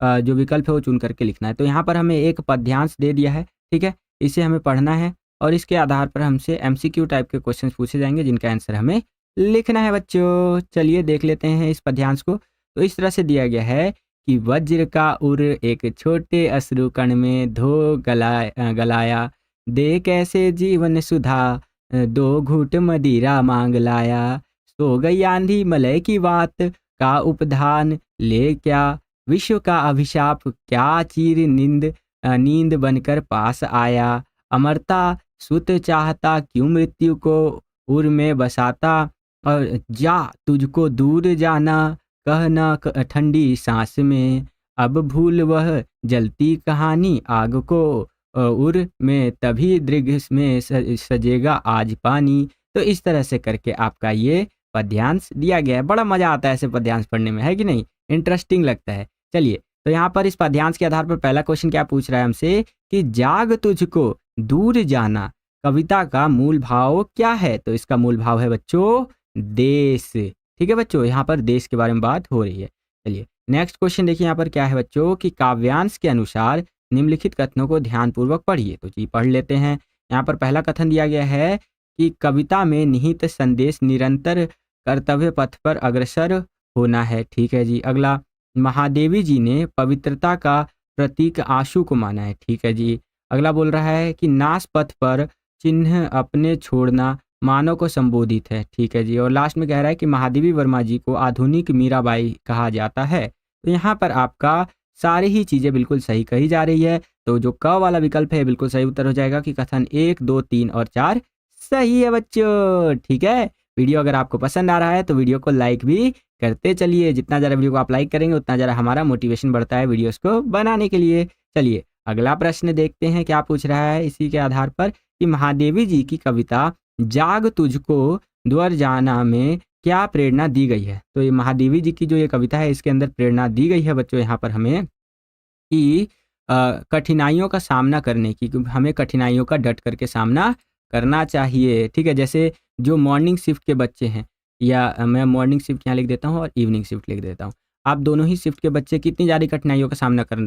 जो विकल्प है वो चुन करके लिखना है। तो यहाँ पर हमें एक पद्यांश दे दिया है, ठीक है, इसे हमें पढ़ना है और इसके आधार पर हमसे एमसीक्यू टाइप के क्वेश्चंस पूछे जाएंगे जिनका आंसर हमें लिखना है बच्चों। चलिए देख लेते हैं इस पद्यांश को। तो इस तरह से दिया गया है कि वज्र का उर एक छोटे अश्रु कण में धो गलाया, दे कैसे जीवन सुधा, दो घूंट मदिरा मांग लाया, सो गई आंधी मलय की बात, का उपधान ले क्या, विश्व का अभिशाप क्या चीर नींद बनकर पास आया, अमरता सुत चाहता क्यों मृत्यु को उर में बसाता, और जा तुझको दूर जाना कहना ठंडी सांस में, अब भूल वह जलती कहानी आग को, उर में तभी दृघ में सजेगा आज पानी। तो इस तरह से करके आपका ये पद्यांश दिया गया है। बड़ा मजा आता है ऐसे पद्यांश पढ़ने में, है कि नहीं? इंटरेस्टिंग लगता है। चलिए, तो यहाँ पर इस पद्यांश के आधार पर पहला क्वेश्चन क्या पूछ रहा है हमसे कि जाग तुझको दूर जाना कविता का मूल भाव क्या है? तो इसका मूल भाव है बच्चों देश। ठीक है बच्चों, यहाँ पर देश के बारे में बात हो रही है। चलिए नेक्स्ट क्वेश्चन देखिए यहाँ पर क्या है बच्चों कि काव्यांश के अनुसार निम्नलिखित कथनों को ध्यानपूर्वक पढ़िए। तो जी पढ़ लेते हैं। यहाँ पर पहला कथन दिया गया है कि कविता में निहित संदेश निरंतर कर्तव्य पथ पर अग्रसर होना है। ठीक है जी। अगला, महादेवी जी ने पवित्रता का प्रतीक आंसू को माना है। ठीक है जी। अगला बोल रहा है कि नाश पथ पर चिन्ह अपने छोड़ना मानव को संबोधित है। ठीक है जी। और लास्ट में कह रहा है कि महादेवी वर्मा जी को आधुनिक मीराबाई कहा जाता है। तो यहाँ पर आपका सारी ही चीज़ें बिल्कुल सही कही जा रही है। तो जो क वाला विकल्प है बिल्कुल सही उत्तर हो जाएगा कि कथन 1, 2, 3 और 4 सही है बच्चों। ठीक है। वीडियो अगर आपको पसंद आ रहा है तो वीडियो को लाइक भी करते चलिए। जितना ज़्यादा वीडियो को आप लाइक करेंगे उतना ज़्यादा हमारा मोटिवेशन बढ़ता है वीडियोस को बनाने के लिए। चलिए अगला प्रश्न देखते हैं क्या पूछ रहा है इसी के आधार पर कि महादेवी जी की कविता जाग तुझको द्वार जाना में क्या प्रेरणा दी गई है। तो ये महादेवी जी की जो ये कविता है इसके अंदर प्रेरणा दी गई है बच्चों यहाँ पर हमें कि कठिनाइयों का सामना करने की, हमें कठिनाइयों का डट करके सामना करना चाहिए। ठीक है। जैसे जो मॉर्निंग शिफ्ट के बच्चे हैं, या मैं मॉर्निंग शिफ्ट यहाँ लिख देता हूँ और इवनिंग शिफ्ट लिख देता हूँ। आप दोनों ही शिफ्ट के बच्चे कितनी ज़्यादा कठिनाइयों का सामना कर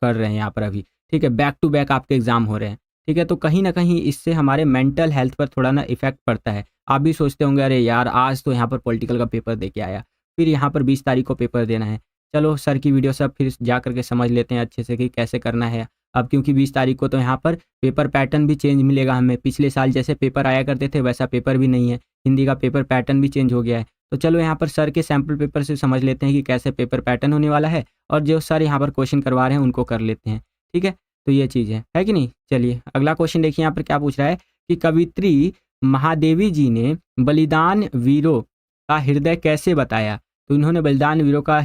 रहे हैं यहाँ पर अभी। ठीक है। बैक टू बैक आपके एग्जाम हो रहे हैं। ठीक है। तो कहीं ना कहीं इससे हमारे मेंटल हेल्थ पर थोड़ा ना इफेक्ट पड़ता है। आप भी सोचते होंगे अरे यार आज तो यहाँ पर पॉलिटिकल का पेपर दे के आया, फिर यहाँ पर 20 तारीख को पेपर देना है। चलो सर की वीडियो सब फिर जा करके समझ लेते हैं अच्छे से कि कैसे करना है। अब क्योंकि 20 तारीख को तो यहाँ पर पेपर पैटर्न भी चेंज मिलेगा हमें। पिछले साल जैसे पेपर आया करते थे वैसा पेपर भी नहीं है। हिंदी का पेपर पैटर्न भी चेंज हो गया है। तो चलो यहाँ पर सर के सैम्पल पेपर से समझ लेते हैं कि कैसे पेपर पैटर्न होने वाला है, और जो सर यहाँ पर क्वेश्चन करवा रहे हैं उनको कर लेते हैं। ठीक है। तो ये चीज़ है कि नहीं? चलिए अगला क्वेश्चन देखिए यहाँ पर क्या पूछ रहा है कि कवित्री महादेवी जी ने बलिदान वीरों का हृदय कैसे बताया। तो इन्होंने बलिदान वीरों का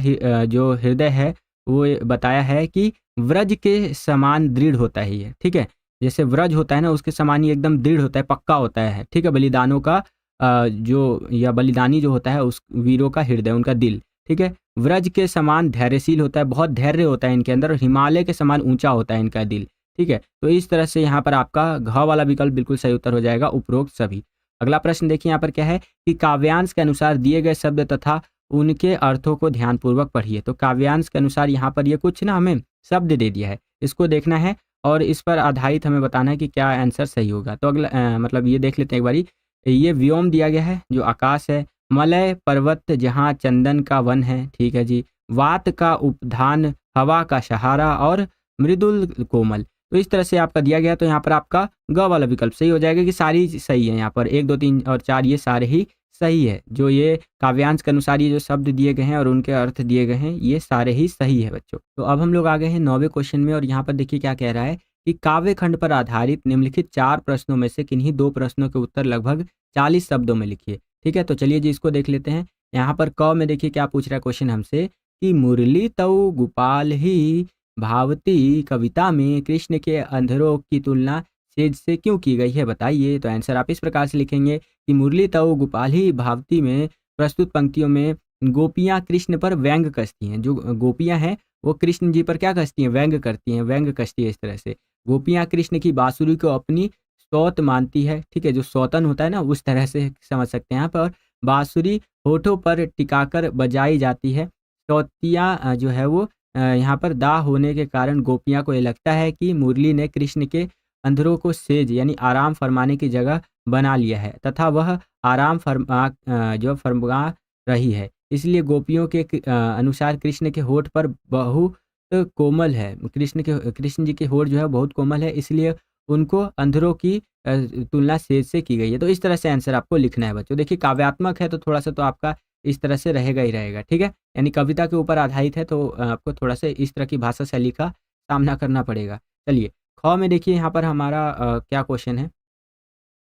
जो हृदय है वो बताया है कि व्रज के समान दृढ़ होता है ये। ठीक है। जैसे व्रज होता है ना उसके समान ही एकदम दृढ़ होता है, पक्का होता है। ठीक है। बलिदानों का जो या बलिदानी जो होता है उस वीरों का हृदय, उनका दिल। ठीक है। व्रज के समान धैर्यशील होता है, बहुत धैर्य होता है इनके अंदर, और हिमालय के समान ऊंचा होता है इनका दिल। ठीक है। तो इस तरह से यहाँ पर आपका घ वाला विकल्प बिल्कुल सही उत्तर हो जाएगा, उपरोक्त सभी। अगला प्रश्न देखिए यहाँ पर क्या है कि काव्यांश के अनुसार दिए गए शब्द तथा उनके अर्थों को ध्यानपूर्वक पढ़िए। तो काव्यांश के अनुसार यहाँ पर ये कुछ ना हमें शब्द दे दिया है, इसको देखना है और इस पर आधारित हमें बताना है कि क्या आंसर सही होगा। तो अगला मतलब ये देख लेते हैं एक बारी। ये व्योम दिया गया है जो आकाश है, मलय पर्वत जहाँ चंदन का वन है। ठीक है जी। वात का उपधान हवा का सहारा, और मृदुल कोमल। तो इस तरह से आपका दिया गया। तो यहाँ पर आपका ग वाला विकल्प सही हो जाएगा कि सारी सही है। यहाँ पर 1, 2, 3 और 4 ये सारे ही सही है। जो ये काव्यांश के अनुसार ये जो शब्द दिए गए हैं और उनके अर्थ दिए गए हैं ये सारे ही सही है बच्चों। तो अब हम लोग आ गए हैं 9वें क्वेश्चन में, और यहाँ पर देखिए क्या कह रहा है कि काव्य खंड पर आधारित निम्नलिखित 4 प्रश्नों में से किन्हीं 2 प्रश्नों के उत्तर लगभग 40 शब्दों में लिखिए। ठीक है। तो चलिए जी इसको देख लेते हैं। यहाँ पर क में देखिए क्या पूछ रहा है क्वेश्चन हमसे कि मुरली तऊ गोपाल ही भावती कविता में कृष्ण के अंधरों की तुलना सेज से क्यों की गई है बताइए। तो आंसर आप इस प्रकार से लिखेंगे कि मुरली तऊ गोपाल ही भावती में प्रस्तुत पंक्तियों में गोपियाँ कृष्ण पर व्यंग कसती हैं। जो गोपियाँ हैं वो कृष्ण जी पर क्या कसती हैं? व्यंग करती हैं, व्यंग कसती है। इस तरह से गोपियाँ कृष्ण की बांसुरी को अपनी सौत मानती है। ठीक है। जो सौतन होता है ना उस तरह से समझ सकते हैं यहाँ पर। बांसुरी होठों पर टिकाकर बजाई जाती है। सौतियाँ जो है वो यहाँ पर दाह होने के कारण गोपियाँ को ये लगता है कि मुरली ने कृष्ण के अंधरों को सेज यानी आराम फरमाने की जगह बना लिया है तथा वह आराम फरमा रही है। इसलिए गोपियों के अनुसार कृष्ण के होठ पर बहुत कोमल है। कृष्ण जी के होठ जो है बहुत कोमल है, इसलिए उनको अंधरों की तुलना सेज से की गई है। तो इस तरह से आंसर आपको लिखना है बच्चों। देखिए काव्यात्मक है तो थोड़ा-सा तो आपका इस तरह से रहेगा ही रहेगा, ठीक है? यानी कविता के ऊपर आधारित है तो आपको थोड़ा-सा इस तरह की भाषा शैली का सामना करना पड़ेगा। चलिए, ख में देखिए यहाँ पर हमारा क्या क्वेश्चन है?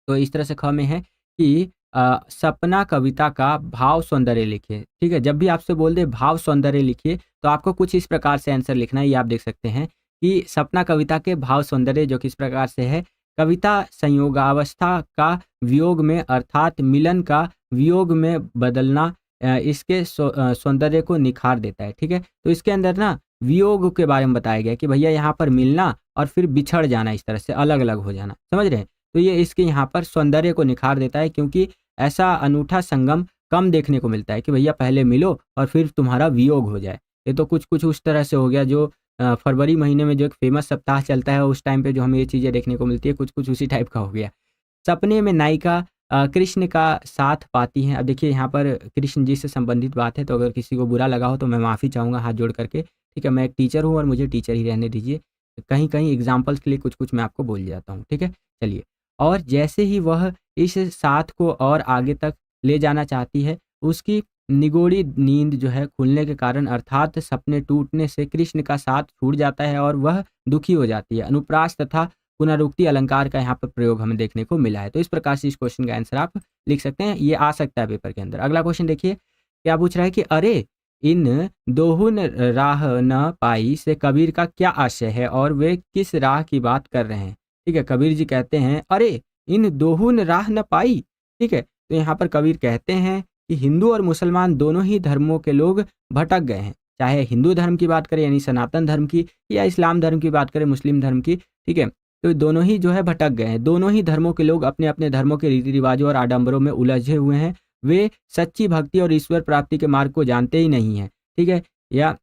तो इस तरह से ख में है कि सपना कविता का भाव सौंदर्य लिखिए, ठीक है? जब भी आपसे बोल दे भाव सौंदर्य लिखिए, तो आपको कुछ इस प्रकार से आंसर लिखना है, ये आप देख सकते हैं कि सपना कविता के भाव सौंदर्य जो किस प्रकार से है, कविता संयोगावस्था का वियोग में अर्थात मिलन का वियोग में बदलना इसके सौंदर्य को निखार देता है, ठीक है? तो इसके अंदर ना वियोग के बारे में बताया गया है कि भैया यहाँ पर मिलना और फिर बिछड़ जाना, इस तरह से अलग-अलग हो जाना, समझ रहे हैं? तो ये इसके यहाँ पर सौंदर्य को निखार देता है, क्योंकि ऐसा अनूठा संगम कम देखने को मिलता है कि भैया पहले मिलो और फिर तुम्हारा वियोग हो जाए। ये तो कुछ-कुछ उस तरह से हो गया जो फरवरी महीने में जो एक फ़ेमस सप्ताह चलता है उस टाइम पे जो हमें ये चीज़ें देखने को मिलती है, कुछ-कुछ उसी टाइप का हो गया। सपने में नायिका कृष्ण का साथ पाती हैं। अब देखिए यहाँ पर कृष्ण जी से संबंधित बात है, तो अगर किसी को बुरा लगा हो तो मैं माफ़ी चाहूँगा हाथ जोड़ करके, ठीक है? मैं एक टीचर हूँ और मुझे टीचर ही रहने दीजिए। कहीं-कहीं एग्ज़ाम्पल्स के लिए कुछ-कुछ मैं आपको बोल जाता हूँ, ठीक है? चलिए, और जैसे ही वह इस साथ को और आगे तक ले जाना चाहती है, उसकी निगूढ़ी नींद जो है खुलने के कारण अर्थात सपने टूटने से कृष्ण का साथ छूट जाता है और वह दुखी हो जाती है। अनुप्रास तथा पुनरुक्ति अलंकार का यहाँ पर प्रयोग हमें देखने को मिला है। तो इस प्रकार से इस क्वेश्चन का आंसर आप लिख सकते हैं। ये आ सकता है पेपर के अंदर। अगला क्वेश्चन देखिए, क्या पूछ रहा है कि अरे! इन दोहुन राह न पाई से कबीर का क्या आशय है और वे किस राह की बात कर रहे हैं? ठीक है, कबीर जी कहते हैं, अरे! इन दोहुन राह न पाई, ठीक है? तो यहाँ पर कबीर कहते हैं कि हिंदू और मुसलमान दोनों ही धर्मों के लोग भटक गए हैं। चाहे हिंदू धर्म की बात करें यानी सनातन धर्म की, या इस्लाम धर्म की बात करें, मुस्लिम धर्म की, ठीक है? तो दोनों ही जो है भटक गए हैं। दोनों ही धर्मों के लोग अपने-अपने धर्मों के रीति-रिवाज़ों और आडंबरों में उलझे हुए हैं। वे सच्ची भक्ति और ईश्वर प्राप्ति के मार्ग को जानते ही नहीं हैं, ठीक है? या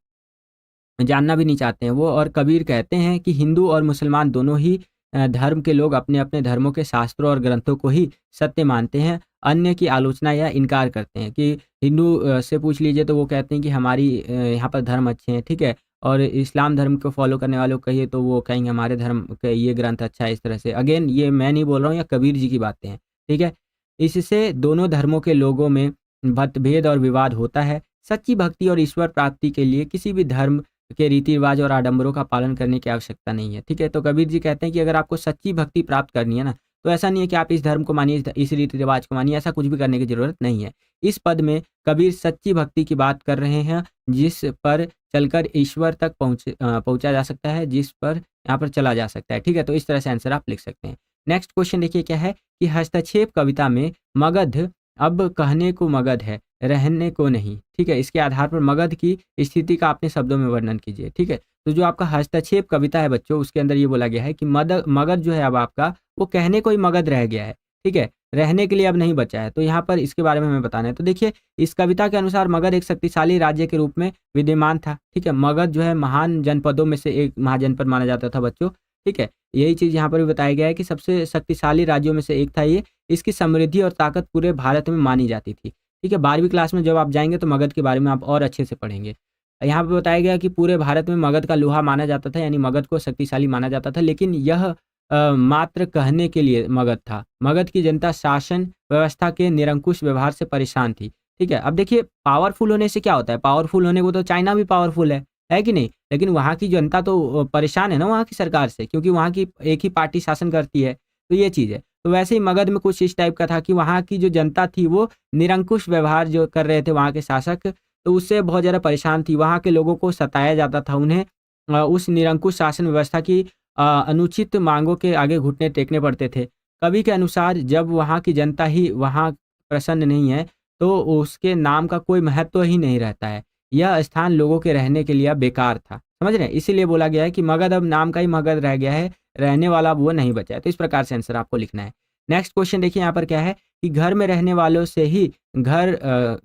जानना भी नहीं चाहते हैं वो। और कबीर कहते हैं कि हिंदू और मुसलमान दोनों ही धर्म के लोग अपने-अपने धर्मों के शास्त्रों और ग्रंथों को ही सत्य मानते हैं, अन्य की आलोचना या इनकार करते हैं। कि हिंदू से पूछ लीजिए तो वो कहते हैं कि हमारी यहाँ पर धर्म अच्छे हैं, ठीक है? और इस्लाम धर्म को फॉलो करने वालों को कहिए तो वो कहेंगे हमारे धर्म का ये ग्रंथ अच्छा है, इस तरह से। अगेन ये मैं नहीं बोल रहा हूँ, या कबीर जी की बातें हैं, ठीक है? इससे दोनों धर्मों के लोगों में मतभेद और विवाद होता है। सच्ची भक्ति और ईश्वर प्राप्ति के लिए किसी भी धर्म के रीति-रिवाज और आडंबरों का पालन करने की आवश्यकता नहीं है, ठीक है? तो कबीर जी कहते हैं कि अगर आपको सच्ची भक्ति प्राप्त करनी है ना, तो ऐसा नहीं है कि आप इस धर्म को मानिए, इस रीति-रिवाज को मानिए, ऐसा कुछ भी करने की ज़रूरत नहीं है। इस पद में कबीर सच्ची भक्ति की बात कर रहे हैं, जिस पर चलकर ईश्वर तक पहुँचा जा सकता है, जिस पर यहाँ पर चला जा सकता है, ठीक है? तो इस तरह से आंसर आप लिख सकते हैं। नेक्स्ट क्वेश्चन देखिए क्या है कि हस्तक्षेप कविता में मगध अब कहने को मगध है, रहने को नहीं, ठीक है? इसके आधार पर मगध की स्थिति का अपने शब्दों में वर्णन कीजिए, ठीक है? तो जो आपका हस्तक्षेप कविता है बच्चों, उसके अंदर ये बोला गया है कि मगध जो है अब आपका, वो कहने को ही मगध रह गया है, ठीक है? रहने के लिए अब नहीं बचा है। तो यहाँ पर इसके बारे में हमें बताना है। तो देखिए, इस कविता के अनुसार मगध एक शक्तिशाली राज्य के रूप में विद्यमान था, ठीक है? मगध जो है महान जनपदों में से एक महाजनपद माना जाता था बच्चों, ठीक है? यही चीज़ यहाँ पर भी बताया गया है कि सबसे शक्तिशाली राज्यों में से एक था ये। इसकी समृद्धि और ताकत पूरे भारत में मानी जाती थी, ठीक है? 12वीं क्लास में जब आप जाएँगे तो मगध के बारे में आप और अच्छे से पढ़ेंगे। यहाँ पे बताया गया कि पूरे भारत में मगध का लोहा माना जाता था, यानी मगध को शक्तिशाली माना जाता था, लेकिन यह मात्र कहने के लिए मगध था। मगध की जनता शासन व्यवस्था के निरंकुश व्यवहार से परेशान थी, ठीक है? अब देखिए, पावरफुल होने से क्या होता है? पावरफुल होने को तो चाइना भी पावरफुल है कि नहीं? लेकिन वहाँ की जनता तो परेशान है ना वहाँ की सरकार से, क्योंकि वहाँ की एक ही पार्टी शासन करती है, तो ये चीज़ है। तो वैसे ही मगध में कुछ इस टाइप का था कि वहाँ की जो जनता थी वो निरंकुश व्यवहार जो कर रहे थे वहाँ के शासक, तो उससे बहुत ज़्यादा परेशान थी। वहाँ के लोगों को सताया जाता था, उन्हें उस निरंकुश शासन व्यवस्था की अनुचित मांगों के आगे घुटने टेकने पड़ते थे। कवि के अनुसार जब वहाँ की जनता ही वहाँ प्रसन्न नहीं है, तो उसके नाम का कोई महत्व ही नहीं रहता है। यह स्थान लोगों के रहने के लिए अब बेकार था। समझ रहे हैं? इसीलिए बोला गया है कि मगध अब नाम का ही मगध रह गया है, रहने वाला अब वो नहीं बचा है। तो इस प्रकार से आंसर आपको लिखना है। नेक्स्ट क्वेश्चन देखिए यहाँ पर क्या है कि घर में रहने वालों से ही घर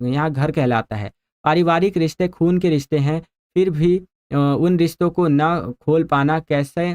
यहाँ घर कहलाता है। पारिवारिक रिश्ते खून के रिश्ते हैं, फिर भी उन रिश्तों को न खोल पाना कैसे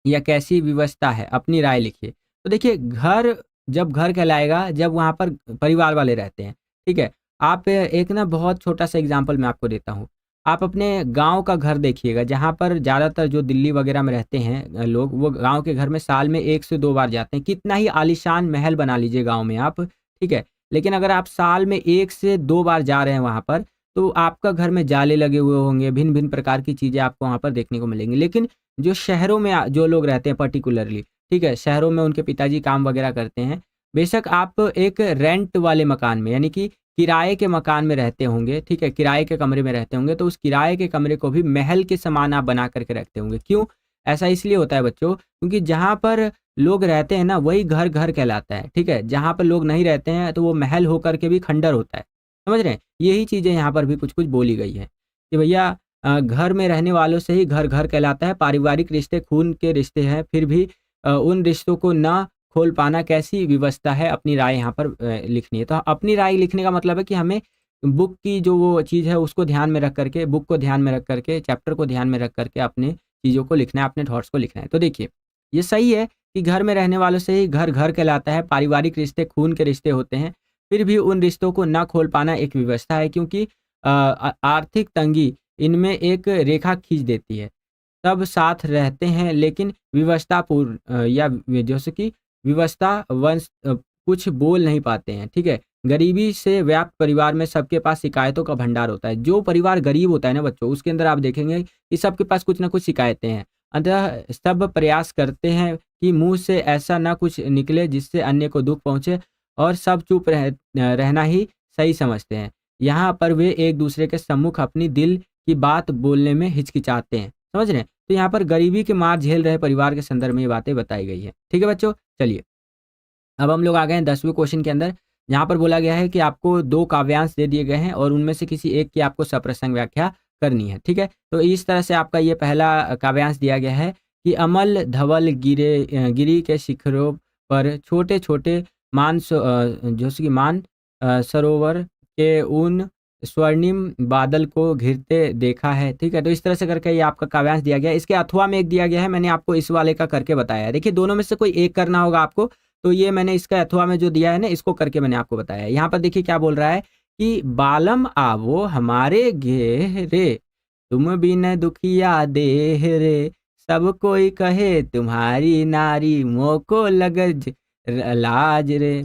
या कैसी व्यवस्था है, अपनी राय लिखिए। तो देखिए घर जब घर कहलाएगा जब वहाँ पर परिवार वाले रहते हैं, ठीक है? आप एक ना बहुत छोटा-सा एग्ज़ाम्पल मैं आपको देता हूँ। आप अपने गाँव का घर देखिएगा जहाँ पर ज़्यादातर जो दिल्ली वग़ैरह में रहते हैं लोग, वो गाँव के घर में साल में 1 से 2 बार जाते हैं। कितना ही आलीशान महल बना लीजिए गाँव में आप, ठीक है? लेकिन अगर आप साल में 1 से 2 बार जा रहे हैं वहाँ पर, तो आपका घर में जाले लगे हुए होंगे, भिन्न-भिन्न प्रकार की चीज़ें आपको वहाँ पर देखने को मिलेंगी। लेकिन जो शहरों में जो लोग रहते हैं पर्टिकुलरली, ठीक है? शहरों में उनके पिताजी काम वग़ैरह करते हैं। बेशक आप एक रेंट वाले मकान में यानी कि किराए के मकान में रहते होंगे, ठीक है? किराए के कमरे में रहते होंगे, तो उस किराए के कमरे को भी महल के समान आप बना कर के रखते होंगे। क्यों? ऐसा इसलिए होता है बच्चों, क्योंकि जहाँ पर लोग रहते हैं ना, वही घर-घर कहलाता है, ठीक है? जहाँ पर लोग नहीं रहते हैं, तो वो महल होकर के भी खंडर होता है। समझ रहे हैं? यही चीज़ें यहाँ पर भी कुछ-कुछ बोली गई हैं कि भैया घर में रहने वालों से ही घर-घर कहलाता है, पारिवारिक रिश्ते खून के रिश्ते हैं, फिर भी उन रिश्तों को ना खोल पाना कैसी व्यवस्था है, अपनी राय यहाँ पर लिखनी है। तो अपनी राय लिखने का मतलब है कि हमें बुक की जो वो चीज़ है उसको ध्यान में रख कर के, बुक को ध्यान में रख कर के, चैप्टर को ध्यान में रख कर के अपने चीज़ों को लिखना है, अपने थॉट्स को लिखना है। तो देखिए, ये सही है कि घर में रहने वालों से ही घर-घर कहलाता है, पारिवारिक रिश्ते खून के रिश्ते होते हैं, फिर भी उन रिश्तों को ना खोल पाना एक व्यवस्था है क्योंकि आर्थिक तंगी इनमें एक रेखा खींच देती है। सब साथ रहते हैं लेकिन विवशतापूर्ण या जैसे कि विवशतावश कुछ बोल नहीं पाते हैं, ठीक है? गरीबी से व्याप्त परिवार में सबके पास शिकायतों का भंडार होता है। जो परिवार गरीब होता है ना बच्चों, उसके अंदर आप देखेंगे कि सबके पास कुछ ना कुछ शिकायतें हैं। अतः सब प्रयास करते हैं कि मुँह से ऐसा ना कुछ निकले जिससे अन्य को दुःख पहुँचे और सब चुप रहना ही सही समझते हैं। यहाँ पर वे एक-दूसरे के सम्मुख अपनी दिल की बात बोलने में हिचकिचाते हैं। समझ रहे हैं? तो यहाँ पर गरीबी के मार झेल रहे परिवार के संदर्भ में ये बातें बताई गई हैं। ठीक है बच्चों? चलिए, अब हम लोग आ गए हैं 10वें क्वेश्चन के अंदर, जहाँ पर बोला गया है कि आपको 2 काव्यांश दे दिए गए हैं और उनमें से किसी एक की आपको सप्रसंग व्याख्या करनी है। ठीक है? तो इस तरह से आपका ये पहला काव्यांश दिया गया है कि अमल धवल गिरी के शिखरों पर छोटे-छोटे जैसे कि सरोवर के उन स्वर्णिम बादल को घिरते देखा है, ठीक है? तो इस तरह से करके ये आपका काव्यांश दिया गया है। इसके अथवा में एक दिया गया है, मैंने आपको इस वाले का करके बताया है। देखिए दोनों में से कोई एक करना होगा आपको, तो ये मैंने इसका अथवा में जो दिया है ना, इसको करके मैंने आपको बताया है। यहाँ पर देखिए क्या बोल रहा है कि बालम आवो हमारे घेरे, तुम बिन दुखिया देह रे, सब कोई कहे तुम्हारी नारी, मोको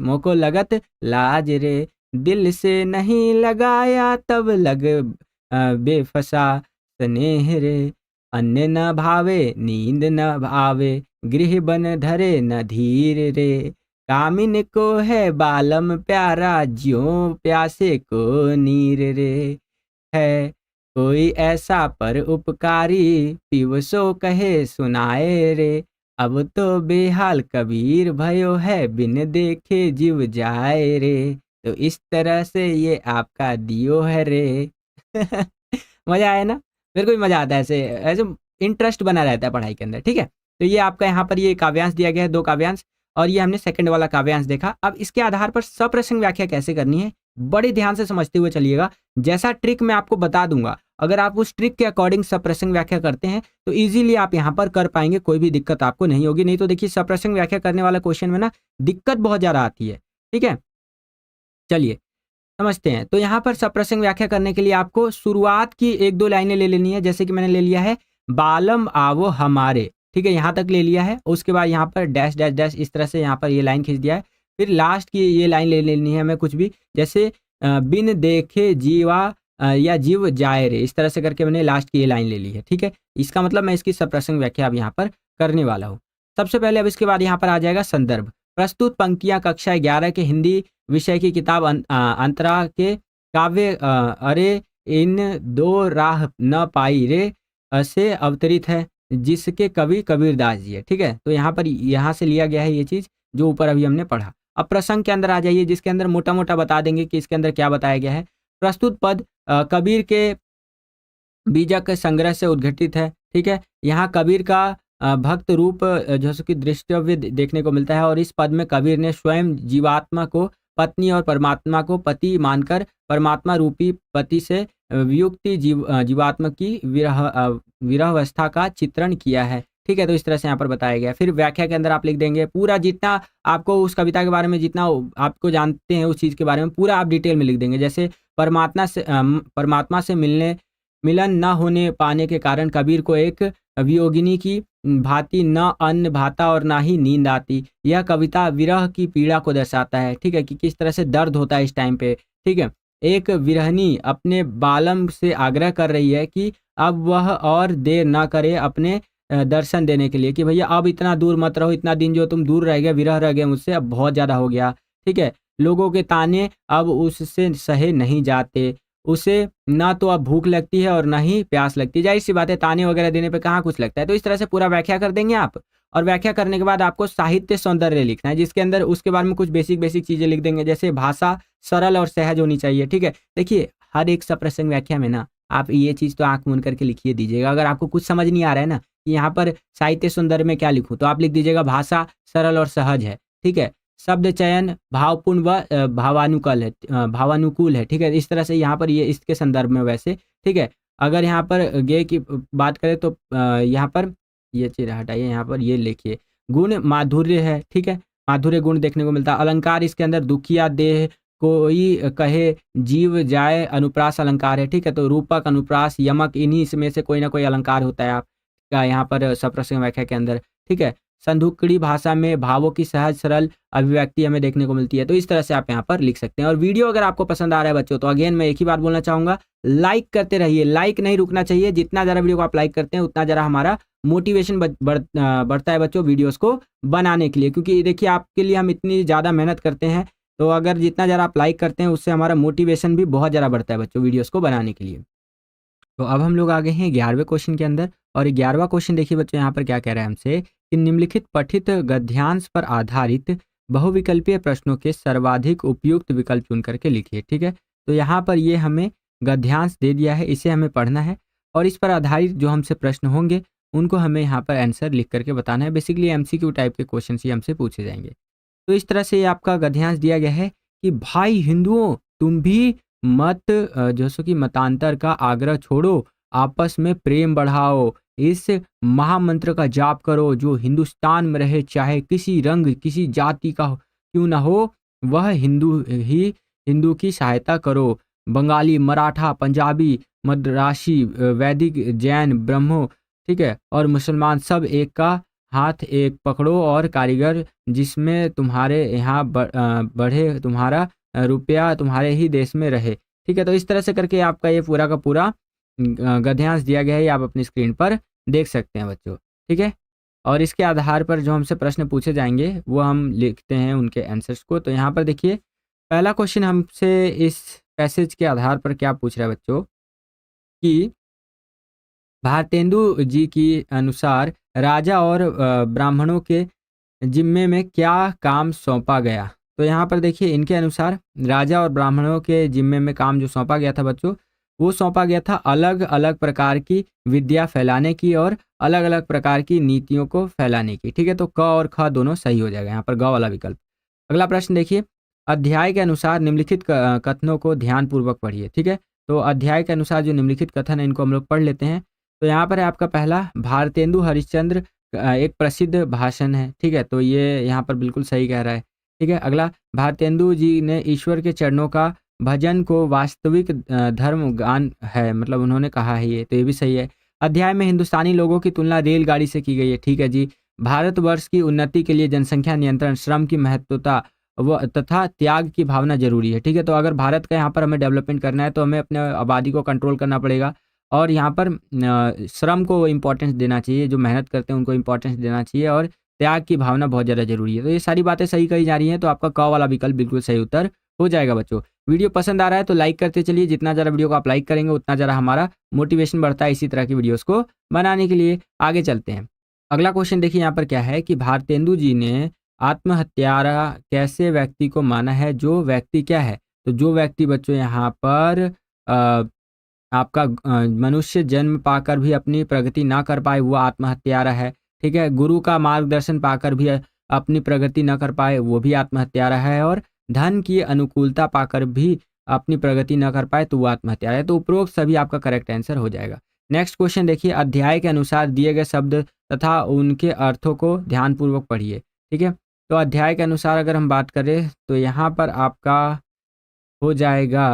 मोको लगत लाज रे, दिल से नहीं लगाया तब लग बेफसा स्नेह रे, अन्न न भावे नींद न भावे, गृह बन धरे न धीर रे, कामिन को है बालम प्यारा, ज्यों प्यासे को नीर रे, है कोई ऐसा पर उपकारी, पिव सो कहे सुनाए रे, अब तो बेहाल कबीर भयो है, बिन देखे जीव जाए रे। तो इस तरह से ये आपका दियो है रे। मज़ा आया ना? मेरे को भी मज़ा आता है ऐसे ऐसे इंटरेस्ट बना रहता है पढ़ाई के अंदर, ठीक है? तो ये आपका यहाँ पर ये काव्यांश दिया गया है, 2 काव्यांश और ये हमने सेकंड वाला काव्यांश देखा। अब इसके आधार पर सप्रसंग व्याख्या कैसे करनी है, बड़े ध्यान से समझते हुए चलिएगा। जैसा ट्रिक मैं आपको बता दूँगा, अगर आप उस ट्रिक के अकॉर्डिंग सप्रसंग व्याख्या करते हैं, तो ईज़िली आप यहाँ पर कर पाएँगे, कोई भी दिक्कत आपको नहीं होगी। नहीं तो देखिए सप्रसंग व्याख्या करने वाला क्वेश्चन में ना दिक्कत बहुत ज़्यादा आती है, ठीक है? चलिए समझते हैं। तो यहाँ पर सप्रसंग व्याख्या करने के लिए आपको शुरुआत की 1-2 लाइनें ले लेनी है। जैसे कि मैंने ले लिया है, बालम आवो हमारे, ठीक है? यहाँ तक ले लिया है। उसके बाद यहाँ पर डैश, डैश, डैश इस तरह से यहाँ पर ये लाइन खींच दिया है। फिर लास्ट की ये लाइन ले लेनी है हमें कुछ भी, जैसे बिन देखे या जीव जाए रे, इस तरह से करके मैंने लास्ट की ये लाइन ले ली है, ठीक है? इसका मतलब मैं इसकी सप्रसंग व्याख्या अब यहाँ पर करने वाला हूँ। सबसे पहले अब इसके बाद यहाँ पर आ जाएगा संदर्भ। प्रस्तुत पंक्तियाँ कक्षा 11 के हिंदी विषय की किताब अंतरा के काव्य अरे इन दो राह न पाई रे से अवतरित है, जिसके कवि कबीरदास जी है, ठीक है? तो यहाँ पर यहाँ से लिया गया है ये चीज़ जो ऊपर अभी हमने पढ़ा। अब प्रसंग के अंदर आ जाइए, जिसके अंदर मोटा-मोटा बता देंगे कि इसके अंदर क्या बताया गया है। प्रस्तुत पद कबीर के बीजक संग्रह से उद्घटित है, ठीक है? यहाँ कबीर का भक्त रूप जैसे कि दृष्टव्य देखने को मिलता है और इस पद में कबीर ने स्वयं जीवात्मा को पत्नी और परमात्मा को पति मानकर परमात्मा रूपी पति से वियुक्ति जीवात्मा की विरहावस्था का चित्रण किया है, ठीक है। तो इस तरह से यहाँ पर बताया गया है। फिर व्याख्या के अंदर आप लिख देंगे पूरा जितना आपको उस कविता के बारे में जितना आपको जानते हैं उस चीज़ के बारे में पूरा आप डिटेल में लिख देंगे। जैसे परमात्मा से मिलन न होने पाने के कारण कबीर को एक वियोगिनी की भांति न अन्न भाता और ना ही नींद आती। यह कविता विरह की पीड़ा को दर्शाता है, ठीक है, कि किस तरह से दर्द होता है इस टाइम पे, ठीक है। एक विरहनी अपने बालम से आग्रह कर रही है कि अब वह और देर ना करे अपने दर्शन देने के लिए, कि भैया अब इतना दूर मत रहो, इतना दिन जो तुम दूर रह गए, विरह रह गए मुझसे, अब बहुत ज़्यादा हो गया, ठीक है। लोगों के ताने अब उससे सहे नहीं जाते, उसे ना तो अब भूख लगती है और ना ही प्यास लगती है। जाहिर सी बात है, ताने वगैरह देने पे कहाँ कुछ लगता है। तो इस तरह से पूरा व्याख्या कर देंगे आप, और व्याख्या करने के बाद आपको साहित्य सौंदर्य लिखना है, जिसके अंदर उसके बारे में कुछ बेसिक बेसिक चीज़ें लिख देंगे, जैसे भाषा सरल और सहज होनी चाहिए, ठीक है। देखिए हर एक सप्रसंग व्याख्या में ना आप ये चीज़ तो आँख मूंद करके लिखिए दीजिएगा। अगर आपको कुछ समझ नहीं आ रहा है ना कि यहाँ पर साहित्य सौंदर्य में क्या लिखूँ, तो आप लिख दीजिएगा भाषा सरल और सहज है, ठीक है। शब्द चयन भावपूर्ण व भावानुकूल है, ठीक है। इस तरह से यहाँ पर ये इसके संदर्भ में वैसे, ठीक है। अगर यहाँ पर गेय की बात करें तो यहाँ पर ये चीज़ हटाइए, यहाँ पर ये लिखिए गुण माधुर्य है, ठीक है। माधुर्य गुण देखने को मिलता है। अलंकार इसके अंदर दुखिया देह कोई कहे जीव जाए अनुप्रास अलंकार है, ठीक है। तो रूपक अनुप्रास यमक इन्हीं में से कोई ना कोई अलंकार होता है आपका यहाँ पर सप्रसंग व्याख्या के अंदर, ठीक है। संधुकड़ी भाषा में भावों की सहज सरल अभिव्यक्ति हमें देखने को मिलती है। तो इस तरह से आप यहाँ पर लिख सकते हैं। और वीडियो अगर आपको पसंद आ रहा है बच्चों, तो अगेन मैं एक ही बात बोलना चाहूँगा, लाइक करते रहिए, लाइक नहीं रुकना चाहिए। जितना ज़्यादा वीडियो को आप लाइक करते हैं उतना ज़्यादा हमारा मोटिवेशन बढ़ता है बच्चों वीडियोस को बनाने के लिए। क्योंकि देखिए आपके लिए हम इतनी ज़्यादा मेहनत करते हैं, तो अगर जितना ज़्यादा आप लाइक करते हैं उससे हमारा मोटिवेशन भी बहुत ज़्यादा बढ़ता है बच्चों वीडियोस को बनाने के लिए। तो अब हम लोग आ गए हैं 11वें क्वेश्चन के अंदर, और 11वां क्वेश्चन देखिए बच्चों यहाँ पर क्या कह रहा है हमसे कि निम्नलिखित पठित गद्यांश पर आधारित बहुविकल्पीय प्रश्नों के सर्वाधिक उपयुक्त विकल्प चुन करके लिखिए, ठीक है। तो यहाँ पर ये हमें गद्यांश दे दिया है, इसे हमें पढ़ना है और इस पर आधारित जो हमसे प्रश्न होंगे उनको हमें यहाँ पर आंसर लिख करके बताना है। बेसिकली एमसीक्यू टाइप के क्वेश्चन ही हमसे पूछे जाएंगे। तो इस तरह से आपका गद्यांश दिया गया है कि भाई हिंदुओं तुम भी मत जैसे कि मतांतर का आग्रह छोड़ो, आपस में प्रेम बढ़ाओ, इस महामंत्र का जाप करो, जो हिंदुस्तान में रहे चाहे किसी रंग किसी जाति का क्यों ना हो, वह हिंदू की सहायता करो। बंगाली, मराठा, पंजाबी, मद्रासी, वैदिक, जैन, ब्रह्मो, ठीक है, और मुसलमान सब एक का हाथ एक पकड़ो, और कारीगर जिसमें तुम्हारे यहाँ बढ़े, तुम्हारा रुपया तुम्हारे ही देश में रहे, ठीक है। तो इस तरह से करके आपका ये पूरा का पूरा गद्यांश दिया गया है, ये आप अपनी स्क्रीन पर देख सकते हैं बच्चों, ठीक है। और इसके आधार पर जो हमसे प्रश्न पूछे जाएंगे वो हम लिखते हैं उनके आंसर्स को। तो यहाँ पर देखिए पहला क्वेश्चन हमसे इस पैसेज के आधार पर क्या पूछ रहा है बच्चों कि भारतेंदु जी की अनुसार राजा और ब्राह्मणों के जिम्मे में क्या काम सौंपा गया। तो यहाँ पर देखिए इनके अनुसार राजा और ब्राह्मणों के जिम्मे में काम जो सौंपा गया था बच्चों, वो सौंपा गया था अलग अलग प्रकार की विद्या फैलाने की और अलग अलग प्रकार की नीतियों को फैलाने की, ठीक है। तो क और ख दोनों सही हो जाएगा यहाँ पर, ग वाला विकल्प। अगला प्रश्न देखिए, अध्याय के अनुसार निम्नलिखित कथनों को ध्यानपूर्वक पढ़िए, ठीक है। तो अध्याय के अनुसार जो निम्नलिखित कथन है इनको हम लोग पढ़ लेते हैं। तो यहाँ पर है आपका पहला, भारतेंदु हरिश्चंद्र एक प्रसिद्ध भाषण है, ठीक है। तो ये यहाँ पर बिल्कुल सही कह रहा है, ठीक है। अगला, भारतेंदु जी ने ईश्वर के चरणों का भजन को वास्तविक धर्म गान है, मतलब उन्होंने कहा है ये, तो ये भी सही है। अध्याय में हिंदुस्तानी लोगों की तुलना रेलगाड़ी से की गई है, ठीक है जी। भारतवर्ष की उन्नति के लिए जनसंख्या नियंत्रण, श्रम की महत्वता व तथा त्याग की भावना जरूरी है, ठीक है। तो अगर भारत का यहाँ पर हमें डेवलपमेंट करना है तो हमें अपने आबादी को कंट्रोल करना पड़ेगा और यहाँ पर श्रम को इंपॉर्टेंस देना चाहिए, जो मेहनत करते हैं उनको इंपॉर्टेंस देना चाहिए, और त्याग की भावना बहुत ज़्यादा जरूरी है। तो ये सारी बातें सही कही जा रही हैं, तो आपका क वाला विकल्प बिल्कुल सही उत्तर हो जाएगा बच्चों। वीडियो पसंद आ रहा है तो लाइक करते चलिए, जितना ज़्यादा वीडियो को आप लाइक करेंगे उतना ज़्यादा हमारा मोटिवेशन बढ़ता है इसी तरह की वीडियोस को बनाने के लिए। आगे चलते हैं। अगला क्वेश्चन देखिए यहाँ पर क्या है कि भारतेंदु जी ने आत्महत्यारा कैसे व्यक्ति को माना है। जो व्यक्ति क्या है, तो जो व्यक्ति बच्चों यहाँ पर आपका मनुष्य जन्म पाकर भी अपनी प्रगति ना कर पाए वो आत्महत्यारा है, ठीक है। गुरु का मार्गदर्शन पाकर भी अपनी प्रगति न कर पाए वो भी आत्महत्यारा है, और धन की अनुकूलता पाकर भी अपनी प्रगति न कर पाए तो वो आत्महत्यारा है। तो उपरोक्त सभी आपका करेक्ट आंसर हो जाएगा। नेक्स्ट क्वेश्चन देखिए, अध्याय के अनुसार दिए गए शब्द तथा उनके अर्थों को ध्यानपूर्वक पढ़िए। ठीक है, तो अध्याय के अनुसार अगर हम बात करें तो यहाँ पर आपका हो जाएगा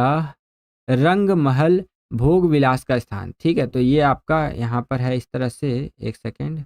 रंग महल भोग विलास का स्थान। ठीक है, तो ये आपका यहाँ पर है इस तरह से, एक सेकेंड,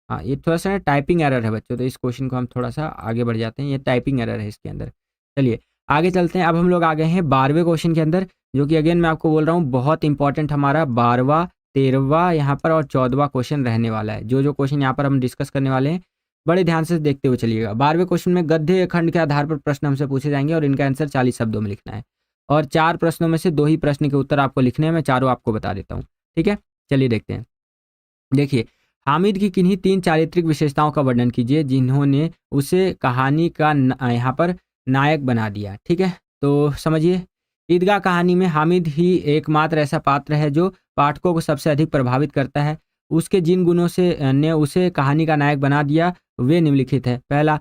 हाँ ये थोड़ा सा टाइपिंग एरर है बच्चों, तो इस क्वेश्चन को हम थोड़ा सा आगे बढ़ जाते हैं, ये टाइपिंग एरर है इसके अंदर। चलिए आगे चलते हैं। अब हम लोग आ गए हैं 12वें क्वेश्चन के अंदर, जो कि अगेन मैं आपको बोल रहा हूँ बहुत इंपॉर्टेंट हमारा 12वां 13वां यहाँ पर और 14वां क्वेश्चन रहने वाला है। जो जो क्वेश्चन यहाँ पर हम डिस्कस करने वाले हैं बड़े ध्यान से देखते हुए चलिएगा। 12वें क्वेश्चन में गद्य खंड के आधार पर प्रश्न हमसे पूछे जाएंगे और इनका आंसर 40 शब्दों में लिखना है, और 4 प्रश्नों में से 2 ही प्रश्न के उत्तर आपको लिखने हैं। मैं चारों आपको बता देता हूँ। ठीक है, चलिए देखते हैं। देखिए, हामिद की किन्हीं 3 चारित्रिक विशेषताओं का वर्णन कीजिए जिन्होंने उसे कहानी का यहाँ पर नायक बना दिया। ठीक है, तो समझिए, ईदगाह कहानी में हामिद ही एकमात्र ऐसा पात्र है जो पाठकों को सबसे अधिक प्रभावित करता है। उसके जिन गुणों से ने उसे कहानी का नायक बना दिया वे निम्नलिखित है। पहला,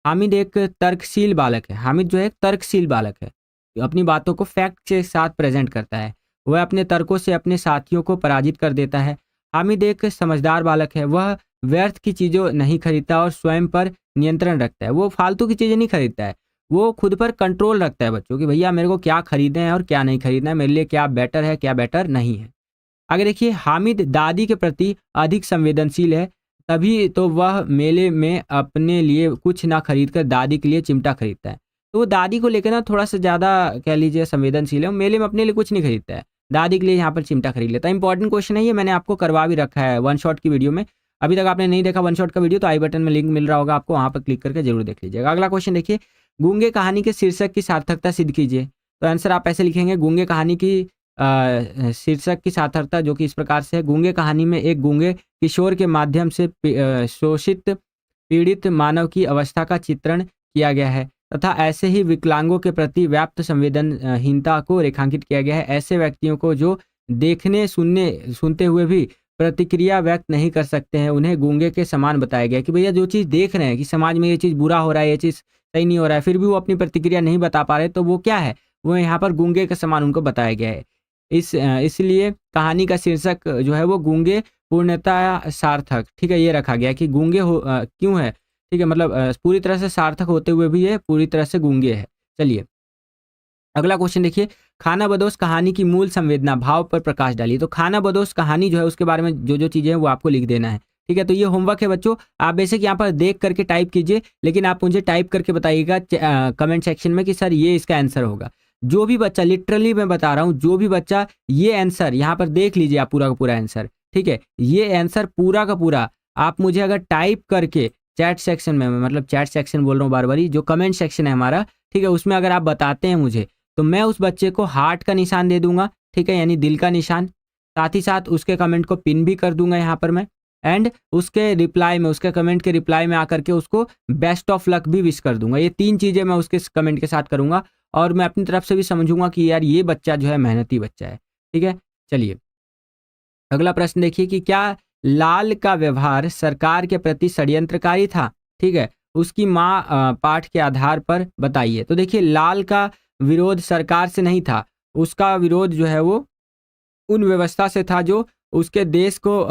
हामिद एक तर्कशील बालक है। हामिद जो है एक तर्कशील बालक है, अपनी बातों को फैक्ट के साथ प्रेजेंट करता है। वह अपने तर्कों से अपने साथियों को पराजित कर देता है। हामिद एक समझदार बालक है, वह व्यर्थ की चीज़ों नहीं खरीदता और स्वयं पर नियंत्रण रखता है। वो फालतू की चीज़ें नहीं खरीदता है, वो खुद पर कंट्रोल रखता है बच्चों कि भैया मेरे को क्या खरीदना है और क्या नहीं खरीदना है, मेरे लिए क्या बेटर है क्या बेटर नहीं है। आगे देखिए, हामिद दादी के प्रति अधिक संवेदनशील है, तभी तो वह मेले में अपने लिए कुछ ना खरीद कर दादी के लिए चिमटा खरीदता है। तो वो दादी को लेकर ना थोड़ा सा ज़्यादा कह लीजिए संवेदनशील है, वो मेले में अपने लिए कुछ नहीं खरीदता है, दादी के लिए यहाँ पर चिमटा खरीद लेता है। इंपॉर्टेंट क्वेश्चन है ये, मैंने आपको करवा भी रखा है वन शॉट की वीडियो में। अभी तक आपने नहीं देखा वन शॉट का वीडियो तो आई बटन में लिंक मिल रहा होगा आपको, वहाँ पर क्लिक करके जरूर देख लीजिएगा। अगला क्वेश्चन देखिए, गूंगे कहानी के शीर्षक की सार्थकता सिद्ध कीजिए। तो आंसर आप ऐसे लिखेंगे, गूंगे कहानी की शीर्षक की सार्थकता जो कि इस प्रकार से है, गूंगे कहानी में एक गूंगे किशोर के माध्यम से शोषित पीड़ित मानव की अवस्था का चित्रण किया गया है तथा ऐसे ही विकलांगों के प्रति व्याप्त संवेदनहीनता को रेखांकित किया गया है। ऐसे व्यक्तियों को जो सुनते हुए भी प्रतिक्रिया व्यक्त नहीं कर सकते हैं, उन्हें गूंगे के समान बताया गया कि भैया जो चीज़ देख रहे हैं कि समाज में ये चीज़ बुरा हो रहा है, ये चीज़ सही नहीं हो रहा है, फिर भी वो अपनी प्रतिक्रिया नहीं बता पा रहे, तो वो क्या है, वो यहाँ पर गूंगे के समान उनको बताया गया है। इसलिए कहानी का शीर्षक जो है वो गूंगे पूर्णतः सार्थक, ठीक है, ये रखा गया कि गूंगे क्यों है, ठीक है, मतलब पूरी तरह से सार्थक होते हुए भी ये पूरी तरह से गूंगे है। चलिए अगला क्वेश्चन देखिए, खाना बदोश कहानी की मूल संवेदना भाव पर प्रकाश डालिए। तो खाना बदोश कहानी जो है उसके बारे में जो जो चीज़ें हैं वो आपको लिख देना है। ठीक है, तो ये होमवर्क है बच्चों, आप बेसिक यहाँ पर देख करके टाइप कीजिए, लेकिन आप मुझे टाइप करके बताइएगा कमेंट सेक्शन में कि सर ये इसका आंसर होगा। जो भी बच्चा, लिटरली मैं बता रहा हूँ, जो भी बच्चा ये आंसर यहाँ पर देख लीजिए आप पूरा का पूरा आंसर, ठीक है, ये आंसर पूरा का पूरा आप मुझे अगर टाइप करके चैट सेक्शन में, मतलब चैट सेक्शन बोल रहा हूँ बार बारी, जो कमेंट सेक्शन है हमारा, ठीक है, उसमें अगर आप बताते हैं मुझे तो मैं उस बच्चे को हार्ट का निशान दे दूंगा, ठीक है, यानी दिल का निशान, साथ ही साथ उसके कमेंट को पिन भी कर दूंगा यहाँ पर मैं, एंड उसके रिप्लाई में, उसके कमेंट के रिप्लाई में आकर के उसको बेस्ट ऑफ लक भी विश कर दूंगा। ये 3 चीज़ें मैं उसके कमेंट के साथ करूंगा और मैं अपनी तरफ से भी समझूंगा कि यार ये बच्चा जो है मेहनती बच्चा है। ठीक है, चलिए अगला प्रश्न देखिए कि क्या लाल का व्यवहार सरकार के प्रति षड्यंत्रकारी था। ठीक है, उसकी माँ पाठ के आधार पर बताइए। तो देखिए लाल का विरोध सरकार से नहीं था, उसका विरोध जो है वो उन व्यवस्था से था जो उसके देश को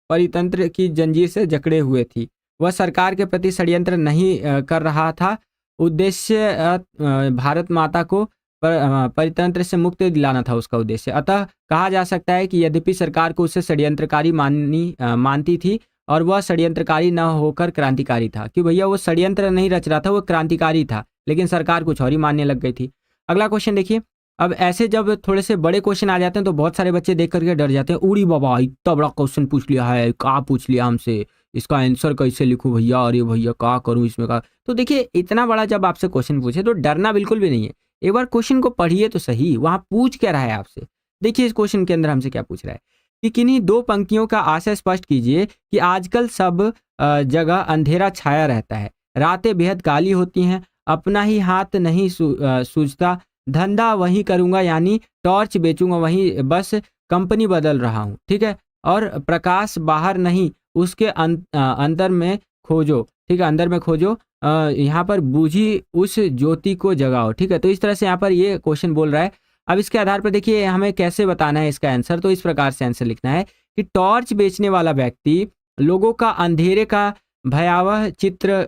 परितंत्र की जंजीर से जकड़े हुए थी। वह सरकार के प्रति षड्यंत्र नहीं कर रहा था, उद्देश्य भारत माता को परितंत्र से मुक्त दिलाना था उसका उद्देश्य। अतः कहा जा सकता है कि यद्यपि सरकार को उसे षड्यंत्रकारी मानती थी और वह षड्यंत्रकारी न होकर क्रांतिकारी था, कि भैया वो षड्यंत्र नहीं रच रहा था, वो क्रांतिकारी था, लेकिन सरकार कुछ और ही मानने लग गई थी। अगला क्वेश्चन देखिए, अब ऐसे जब थोड़े से बड़े क्वेश्चन आ जाते हैं तो बहुत सारे बच्चे देख करके डर जाते हैं, उड़ी बाबा इतना बड़ा क्वेश्चन पूछ लिया है, क्या पूछ लिया हमसे, इसका आंसर कैसे लिखूं भैया, अरे भैया क्या करूं इसमें का। तो देखिए इतना बड़ा जब आपसे क्वेश्चन पूछे तो डरना बिल्कुल भी नहीं है, एक बार क्वेश्चन को पढ़िए तो सही, वहां पूछ क्या रहा है आपसे। देखिए इस क्वेश्चन के अंदर हमसे क्या पूछ रहा है कि किन्हीं 2 पंक्तियों का आशय स्पष्ट कीजिए कि आजकल सब जगह अंधेरा छाया रहता है, रातें बेहद काली होती हैं, अपना ही हाथ नहीं सूझता, धंधा वही करूंगा यानी टॉर्च बेचूंगा वहीं, बस कंपनी बदल रहा हूँ। ठीक है, और प्रकाश बाहर नहीं उसके अंदर में खोजो, ठीक है, अंदर में खोजो, यहाँ पर बूझी उस ज्योति को जगाओ। ठीक है, तो इस तरह से यहाँ पर ये क्वेश्चन बोल रहा है अब इसके आधार पर देखिए हमें कैसे बताना है इसका आंसर, तो इस प्रकार से आंसर लिखना है कि टॉर्च बेचने वाला व्यक्ति लोगों का अंधेरे का भयावह चित्र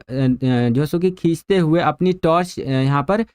जो सो कि खींचते हुए अपनी टॉर्च यहाँ पर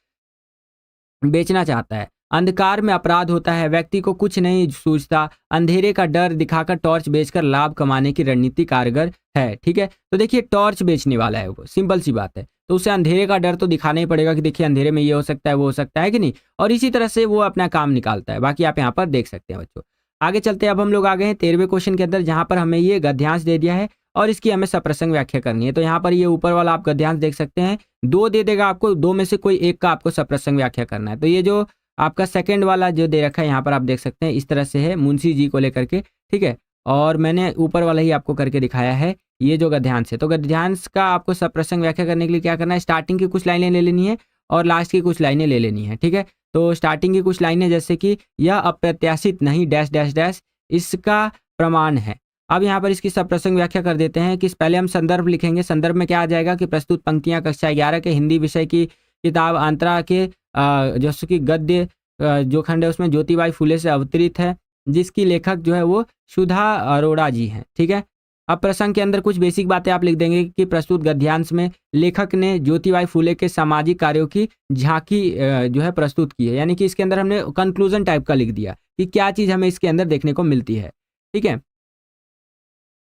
बेचना चाहता है। अंधकार में अपराध होता है, व्यक्ति को कुछ नहीं सूझता, अंधेरे का डर दिखाकर टॉर्च बेचकर लाभ कमाने की रणनीति कारगर है। ठीक है, तो देखिए टॉर्च बेचने वाला है वो, सिंपल सी बात है, तो उसे अंधेरे का डर तो दिखाना ही पड़ेगा कि देखिए अंधेरे में ये हो सकता है, वो हो सकता है कि नहीं, और इसी तरह से वो अपना काम निकालता है। बाकी आप यहाँ पर देख सकते हैं बच्चों। आगे चलते हैं, अब हम लोग आ गए हैं 13वें क्वेश्चन के अंदर, जहाँ पर हमें ये गद्यांश दे दिया है और इसकी हमें सप्रसंग व्याख्या करनी है। तो यहाँ पर ये ऊपर वाला आप गद्यांश देख सकते हैं, 2 दे देगा आपको, 2 में से कोई एक का आपको सप्रसंग व्याख्या करना है। तो ये जो आपका सेकंड वाला जो दे रखा है यहाँ पर आप देख सकते हैं, इस तरह से है मुंशी जी को लेकर के। ठीक है, और मैंने ऊपर वाला ही आपको करके दिखाया है ये जो गद्यांश है। तो गद्यांश का आपको सप्रसंग व्याख्या करने के लिए क्या करना है, स्टार्टिंग की कुछ लाइनें ले लेनी है और लास्ट की कुछ लाइनें ले लेनी है। ठीक है, तो स्टार्टिंग की कुछ लाइनें जैसे कि यह अप्रत्याशित नहीं डैश डैश डैश इसका प्रमाण है। अब यहाँ पर इसकी सप्रसंग व्याख्या कर देते हैं कि पहले हम संदर्भ लिखेंगे। संदर्भ में क्या आ जाएगा कि प्रस्तुत पंक्तियाँ कक्षा 11 के हिंदी विषय की किताब अंतरा के जैसे कि गद्य जो खंड है उसमें ज्योतिबाई फुले से अवतरित है, जिसकी लेखक जो है वो सुधा अरोड़ा जी हैं। ठीक है, अब प्रसंग के अंदर कुछ बेसिक बातें आप लिख देंगे कि प्रस्तुत गद्यांश में लेखक ने ज्योतिबाई फुले के सामाजिक कार्यों की झांकी जो है प्रस्तुत की है। यानी कि इसके अंदर हमने कंक्लूजन टाइप का लिख दिया कि क्या चीज़ हमें इसके अंदर देखने को मिलती है। ठीक है,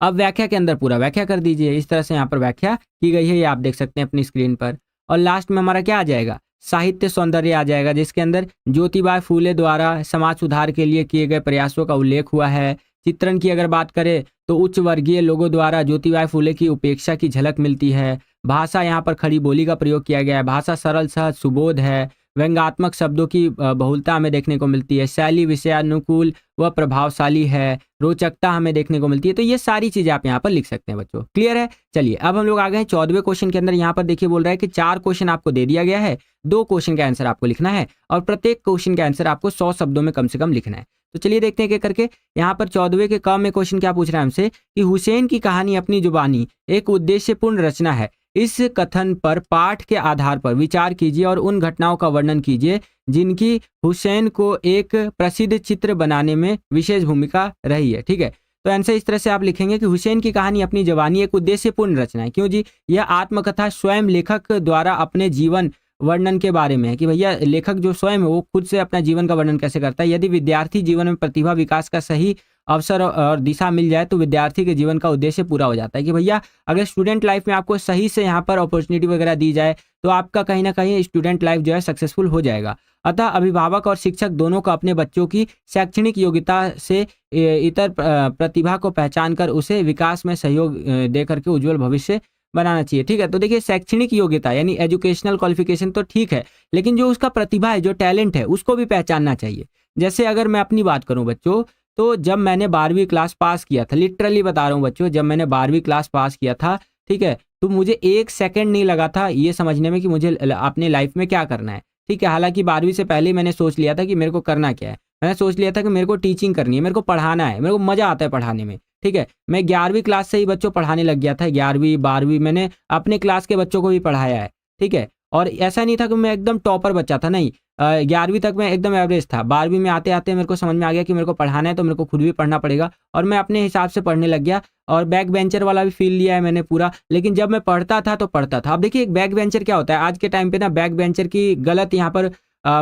अब व्याख्या के अंदर पूरा व्याख्या कर दीजिए। इस तरह से यहाँ पर व्याख्या की गई है, ये आप देख सकते हैं अपनी स्क्रीन पर। और लास्ट में हमारा क्या आ जाएगा, साहित्य सौंदर्य आ जाएगा, जिसके अंदर ज्योतिबाई फूले द्वारा समाज सुधार के लिए किए गए प्रयासों का उल्लेख हुआ है। चित्रण की अगर बात करें तो उच्च वर्गीय लोगों द्वारा ज्योतिबाई फूले की उपेक्षा की झलक मिलती है। भाषा यहाँ पर खड़ी बोली का प्रयोग किया गया है, भाषा सरल सहज सुबोध है। व्यंग्यात्मक शब्दों की बहुलता हमें देखने को मिलती है। शैली विषयानुकूल व प्रभावशाली है। रोचकता हमें देखने को मिलती है। तो ये सारी चीजें आप यहाँ पर लिख सकते हैं बच्चों। क्लियर है? चलिए अब हम लोग आ गए हैं 14वें क्वेश्चन के अंदर। यहाँ पर देखिए बोल रहा है कि 4 क्वेश्चन आपको दे दिया गया है, 2 क्वेश्चन का आंसर आपको लिखना है और प्रत्येक क्वेश्चन का आंसर आपको 100 शब्दों में कम से कम लिखना है। तो चलिए देखते हैं क्या करके। यहाँ पर 14वें के क में क्वेश्चन क्या पूछ रहा है हमसे कि हुसैन की कहानी अपनी जुबानी एक उद्देश्यपूर्ण रचना है। इस कथन पर पाठ के आधार पर विचार कीजिए और उन घटनाओं का वर्णन कीजिए जिनकी हुसैन को एक प्रसिद्ध चित्र बनाने में विशेष भूमिका रही है। ठीक है, तो आंसर इस तरह से आप लिखेंगे कि हुसैन की कहानी अपनी जवानी एक उद्देश्यपूर्ण रचना है। क्यों जी? यह आत्मकथा स्वयं लेखक द्वारा अपने जीवन वर्णन के बारे में है कि भैया लेखक जो स्वयं है वो खुद से अपना जीवन का वर्णन कैसे करता है। यदि विद्यार्थी जीवन में प्रतिभा विकास का सही अवसर और दिशा मिल जाए तो विद्यार्थी के जीवन का उद्देश्य पूरा हो जाता है कि भैया अगर स्टूडेंट लाइफ में आपको सही से यहाँ पर अपॉर्चुनिटी वगैरह दी जाए तो आपका कहीं ना कहीं स्टूडेंट लाइफ जो है सक्सेसफुल हो जाएगा। अतः अभिभावक और शिक्षक दोनों को अपने बच्चों की शैक्षणिक योग्यता से इतर प्रतिभा को पहचान कर उसे विकास में सहयोग दे करके उज्जवल भविष्य बनाना चाहिए। ठीक है, तो देखिए शैक्षणिक योग्यता यानी एजुकेशनल क्वालिफिकेशन तो ठीक है, लेकिन जो उसका प्रतिभा है, जो टैलेंट है, उसको भी पहचानना चाहिए। जैसे अगर मैं अपनी बात करूं बच्चों, तो जब मैंने 12वीं क्लास पास किया था, लिटरली बता रहा हूं बच्चों, जब मैंने 12वीं क्लास पास किया था, ठीक है, तो मुझे 1 सेकंड नहीं लगा था ये समझने में कि मुझे अपने लाइफ में क्या करना है। ठीक है, हालांकि 12वीं से पहले ही मैंने सोच लिया था कि मेरे को करना क्या है। मैंने सोच लिया था कि मेरे को टीचिंग करनी है, मेरे को पढ़ाना है, मेरे को मजा आता है पढ़ाने में। ठीक है, मैं 11वीं क्लास से ही बच्चों पढ़ाने लग गया था। 11वीं 12वीं मैंने अपने क्लास के बच्चों को भी पढ़ाया है। ठीक है, और ऐसा नहीं था कि मैं एकदम टॉपर बच्चा था, नहीं, 11वीं तक मैं एकदम एवरेज था। 12वीं में आते आते मेरे को समझ में आ गया कि मेरे को पढ़ाना है तो मेरे को खुद भी पढ़ना पड़ेगा और मैं अपने हिसाब से पढ़ने लग गया और बैक बेंचर वाला भी फील लिया है मैंने पूरा। लेकिन जब मैं पढ़ता था तो पढ़ता था। अब देखिए एक बैक बेंचर क्या होता है, आज के टाइम पे ना बैक बेंचर की गलत यहाँ पर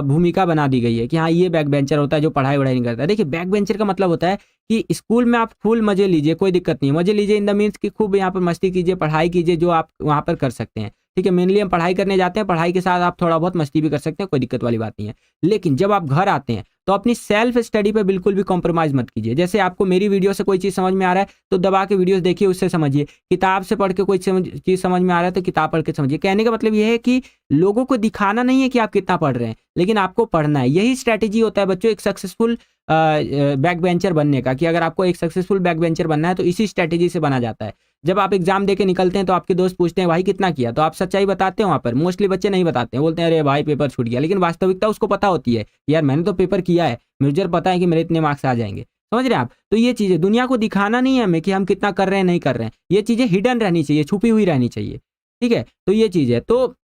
भूमिका बना दी गई है कि हाँ ये बैक बेंचर होता है जो पढ़ाई वढ़ाई नहीं करता है। देखिए बैक बेंचर का मतलब होता है कि स्कूल में आप फुल मजे लीजिए, कोई दिक्कत नहीं है, मजे लीजिए इन द मीन्स कि खूब यहाँ पर मस्ती कीजिए, पढ़ाई कीजिए जो आप वहाँ पर कर सकते हैं। ठीक है, मेनली हम पढ़ाई करने जाते हैं, पढ़ाई के साथ आप थोड़ा बहुत मस्ती भी कर सकते हैं, कोई दिक्कत वाली बात नहीं है। लेकिन जब आप घर आते हैं तो अपनी सेल्फ स्टडी पे बिल्कुल भी कॉम्प्रोमाइज मत कीजिए। जैसे आपको मेरी वीडियो से कोई चीज़ समझ में आ रहा है तो दबा के वीडियोस देखिए, उससे समझिए। किताब से पढ़ के कोई चीज़ समझ में आ रहा है तो किताब पढ़ के समझिए। कहने का मतलब ये है कि लोगों को दिखाना नहीं है कि आप कितना पढ़ रहे हैं, लेकिन आपको पढ़ना है। यही स्ट्रैटेजी होता है बच्चों एक सक्सेसफुल बैक बेंचर बनने का, कि अगर आपको एक सक्सेसफुल बैक बेंचर बनना है तो इसी स्ट्रैटेजी से बना जाता है। जब आप एग्जाम देके निकलते हैं तो आपके दोस्त पूछते हैं भाई कितना किया, तो आप सच्चाई बताते हैं वहाँ पर। मोस्टली बच्चे नहीं बताते हैं, बोलते हैं अरे भाई पेपर छूट गया, लेकिन वास्तविकता उसको पता होती है यार मैंने तो पेपर किया है, मुझे पता है कि मेरे इतने मार्क्स आ जाएंगे। समझ रहे हैं आप? तो ये चीज़ें दुनिया को दिखाना नहीं है हमें कि हम कितना कर रहे हैं नहीं कर रहे हैं, ये चीज़ें हिडन रहनी चाहिए, छुपी हुई रहनी चाहिए। ठीक है, तो ये चीज़ है। तो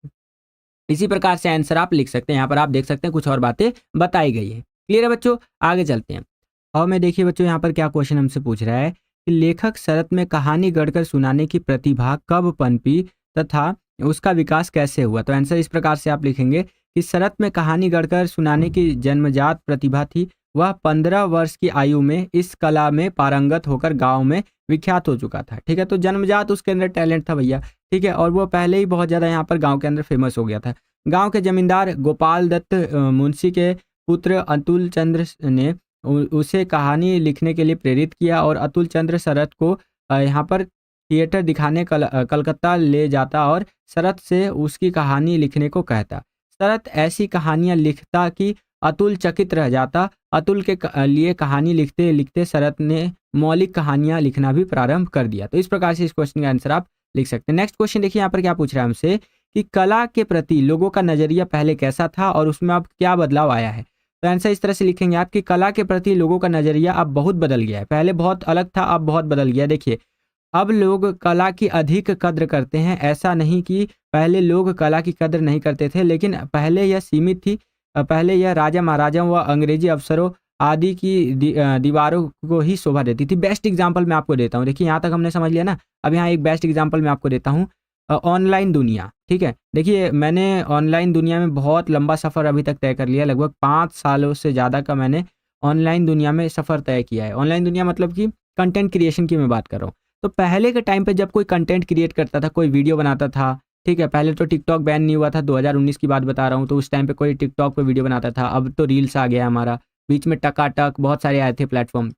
इसी प्रकार से आंसर आप लिख सकते हैं। यहाँ पर आप देख सकते हैं कुछ और बातें बताई गई है। क्लियर है बच्चों? आगे चलते हैं। और मैं देखिए बच्चों यहाँ पर क्या क्वेश्चन हमसे पूछ रहा है कि लेखक शरत में कहानी गढ़कर सुनाने की प्रतिभा कब पनपी तथा उसका विकास कैसे हुआ? तो आंसर इस प्रकार से आप लिखेंगे कि शरत में कहानी गढ़कर सुनाने की जन्मजात प्रतिभा थी। वह 15 वर्ष की आयु में इस कला में पारंगत होकर गांव में विख्यात हो चुका था। ठीक है, तो जन्मजात उसके अंदर टैलेंट था भैया। ठीक है, और वो पहले ही बहुत ज़्यादा यहाँ पर गांव के अंदर फेमस हो गया था। गांव के जमींदार गोपाल दत्त मुंशी के पुत्र अतुल चंद्र ने उसे कहानी लिखने के लिए प्रेरित किया और अतुल चंद्र शरत को यहाँ पर थिएटर दिखाने कलकत्ता ले जाता और शरत से उसकी कहानी लिखने को कहता। शरत ऐसी कहानियां लिखता कि अतुल चकित रह जाता। अतुल के लिए कहानी लिखते लिखते शरत ने मौलिक कहानियां लिखना भी प्रारंभ कर दिया। तो इस प्रकार से इस क्वेश्चन का आंसर आप लिख सकते हैं। नेक्स्ट क्वेश्चन देखिए यहाँ पर क्या पूछ रहा है हमसे कि कला के प्रति लोगों का नजरिया पहले कैसा था और उसमें अब क्या बदलाव आया है? तो आंसर इस तरह से लिखेंगे आप कि कला के प्रति लोगों का नजरिया अब बहुत बदल गया है। पहले बहुत अलग था, अब बहुत बदल गया। देखिए, अब लोग कला की अधिक कद्र करते हैं। ऐसा नहीं कि पहले लोग कला की कद्र नहीं करते थे, लेकिन पहले यह सीमित थी। पहले यह राजा महाराजाओं व अंग्रेजी अफसरों आदि की दीवारों को ही शोभा देती थी। बेस्ट एग्जांपल मैं आपको देता हूँ। देखिए, यहाँ तक हमने समझ लिया ना। अब यहाँ एक बेस्ट एग्जांपल मैं आपको देता हूँ। ऑनलाइन दुनिया। ठीक है, देखिए मैंने ऑनलाइन दुनिया में बहुत लंबा सफ़र अभी तक तय कर लिया। लगभग 5 सालों से ज़्यादा का मैंने ऑनलाइन दुनिया में सफ़र तय किया है। ऑनलाइन दुनिया मतलब कि कंटेंट क्रिएशन की मैं बात कर रहा हूँ। तो पहले के टाइम पे जब कोई कंटेंट क्रिएट करता था, कोई वीडियो बनाता था, ठीक है, पहले तो टिकटॉक बैन नहीं हुआ था, 2019 की बात बता रहा हूँ। तो उस टाइम पे कोई टिकटॉक पे वीडियो बनाता था। अब तो रील्स आ गया हमारा, बीच में टकाटक बहुत सारे आए थे प्लेटफॉर्म।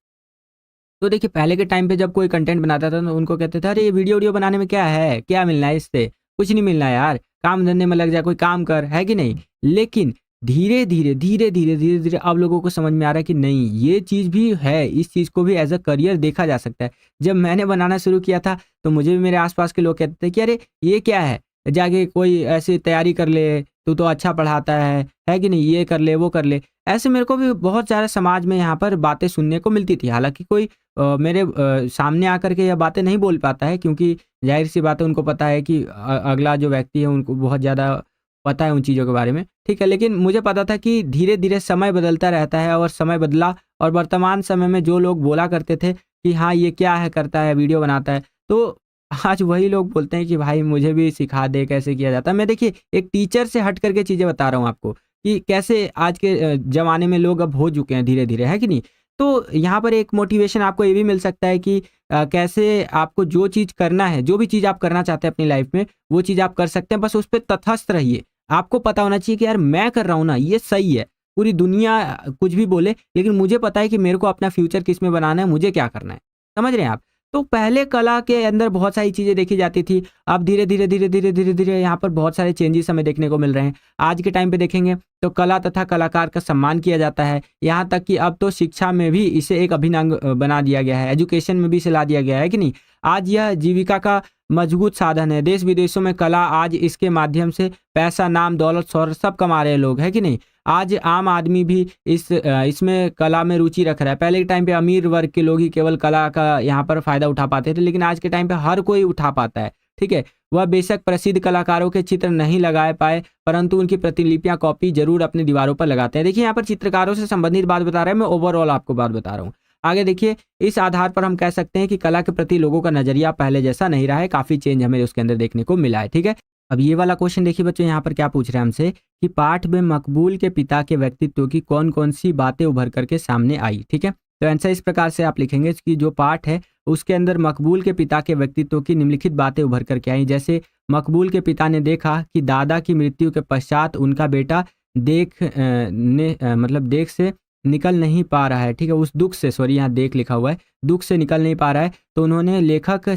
तो देखिए, पहले के टाइम पे जब कोई कंटेंट बनाता था तो उनको कहते थे, अरे ये वीडियो बनाने में क्या है, क्या मिलना है इससे? कुछ नहीं मिलना है यार, काम धंधे में लग जा, कोई काम कर, है कि नहीं? लेकिन धीरे धीरे अब लोगों को समझ में आ रहा है कि नहीं, ये चीज़ भी है, इस चीज़ को भी एज अ करियर देखा जा सकता है। जब मैंने बनाना शुरू किया था तो मुझे भी मेरे आसपास के लोग कहते थे कि अरे ये क्या है, जाके कोई ऐसी तैयारी कर ले, तू तो अच्छा पढ़ाता है कि नहीं, ये कर ले, वो कर ले। ऐसे मेरे को भी बहुत ज़्यादा समाज में यहाँ पर बातें सुनने को मिलती थी। हालाँकि कोई मेरे सामने आकर के यह बातें नहीं बोल पाता है, क्योंकि ज़ाहिर-सी बात है, उनको पता है कि अगला जो व्यक्ति है उनको बहुत ज़्यादा पता है उन चीज़ों के बारे में, ठीक है। लेकिन मुझे पता था कि धीरे-धीरे समय बदलता रहता है और समय बदला, और वर्तमान समय में जो लोग बोला करते थे कि हाँ, ये क्या है, करता है, वीडियो बनाता है, तो आज वही लोग बोलते हैं कि भाई मुझे भी सिखा दे कैसे किया जाता है। मैं देखिए एक टीचर से हट करके चीज़ें बता रहा हूँ आपको कि कैसे आज के ज़माने में लोग अब हो चुके हैं धीरे-धीरे, है कि नहीं? तो यहाँ पर एक मोटिवेशन आपको ये भी मिल सकता है कि कैसे आपको जो चीज़ करना है, जो भी चीज़ आप करना चाहते हैं अपनी लाइफ़ में, वो चीज़ आप कर सकते हैं, बस उस पे तटस्थ रहिए। आपको पता होना चाहिए कि यार मैं कर रहा हूँ ना, ये सही है। पूरी दुनिया कुछ भी बोले, लेकिन मुझे पता है कि मेरे को अपना फ्यूचर किस में बनाना है, मुझे क्या करना है। समझ रहे हैं आप? तो पहले कला के अंदर बहुत सारी चीज़ें देखी जाती थी। अब धीरे-धीरे यहाँ पर बहुत सारे चेंजेस हमें देखने को मिल रहे हैं। आज के टाइम पे देखेंगे तो कला तथा कलाकार का सम्मान किया जाता है। यहाँ तक कि अब तो शिक्षा में भी इसे एक अभिन्न अंग बना दिया गया है। एजुकेशन में भी इसे ला दिया गया है कि नहीं? आज यह जीविका का मजबूत साधन है। देश-विदेशों में कला आज इसके माध्यम से पैसा, नाम, दौलत, शौहरत सब कमा रहे हैं लोग, है कि नहीं? आज आम आदमी भी इसमें कला में रुचि रख रहा है। पहले के टाइम पे अमीर वर्ग के लोग ही केवल कला का यहाँ पर फ़ायदा उठा पाते थे, लेकिन आज के टाइम पे हर कोई उठा पाता है, ठीक है? वह बेशक प्रसिद्ध कलाकारों के चित्र नहीं लगा पाए, परंतु उनकी प्रतिलिपियाँ, कॉपी ज़रूर अपनी दीवारों पर लगाते हैं। देखिए, यहाँ पर चित्रकारों से संबंधित बात बता रहा है, मैं ओवरऑल आपको बात बता रहा हूँ। आगे देखिए, इस आधार पर हम कह सकते हैं कि कला के प्रति लोगों का नज़रिया पहले जैसा नहीं रहा है, काफ़ी चेंज हमें उसके अंदर देखने को मिला है, ठीक है? अब ये वाला क्वेश्चन देखिए बच्चों, यहाँ पर क्या पूछ रहे हैं हमसे कि पाठ में मकबूल के पिता के व्यक्तित्व की कौन-कौन सी बातें उभर कर के सामने आई, ठीक है? तो आंसर इस प्रकार से आप लिखेंगे कि जो पाठ है उसके अंदर मकबूल के पिता के व्यक्तित्व की निम्नलिखित बातें उभर कर के आई। जैसे मकबूल के पिता ने देखा कि दादा की मृत्यु के पश्चात उनका बेटा मतलब देख से निकल नहीं पा रहा है, ठीक है? उस दुःख से, सॉरी यहाँ देख लिखा हुआ है, दुःख से निकल नहीं पा रहा है, तो उन्होंने लेखक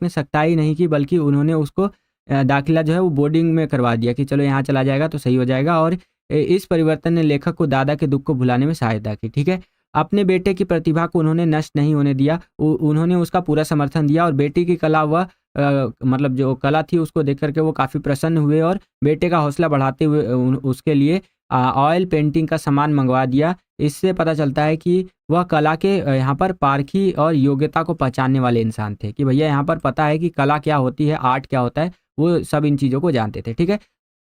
ने सख्ताई नहीं की, बल्कि उन्होंने उसको दाखिला जो है वो बोर्डिंग में करवा दिया कि चलो यहाँ चला जाएगा तो सही हो जाएगा, और इस परिवर्तन ने लेखक को दादा के दुःख को भुलाने में सहायता की, ठीक है? अपने बेटे की प्रतिभा को उन्होंने नष्ट नहीं होने दिया, उन्होंने उसका पूरा समर्थन दिया, और बेटी की कला वह मतलब जो कला थी उसको देख कर के वो काफ़ी प्रसन्न हुए, और बेटे का हौसला बढ़ाते हुए उसके लिए ऑयल पेंटिंग का सामान मंगवा दिया। इससे पता चलता है कि वह कला के यहाँ पर पारखी और योग्यता को पहचानने वाले इंसान थे, कि भैया यहाँ पर पता है कि कला क्या होती है, आर्ट क्या होता है, वो सब इन चीज़ों को जानते थे, ठीक है?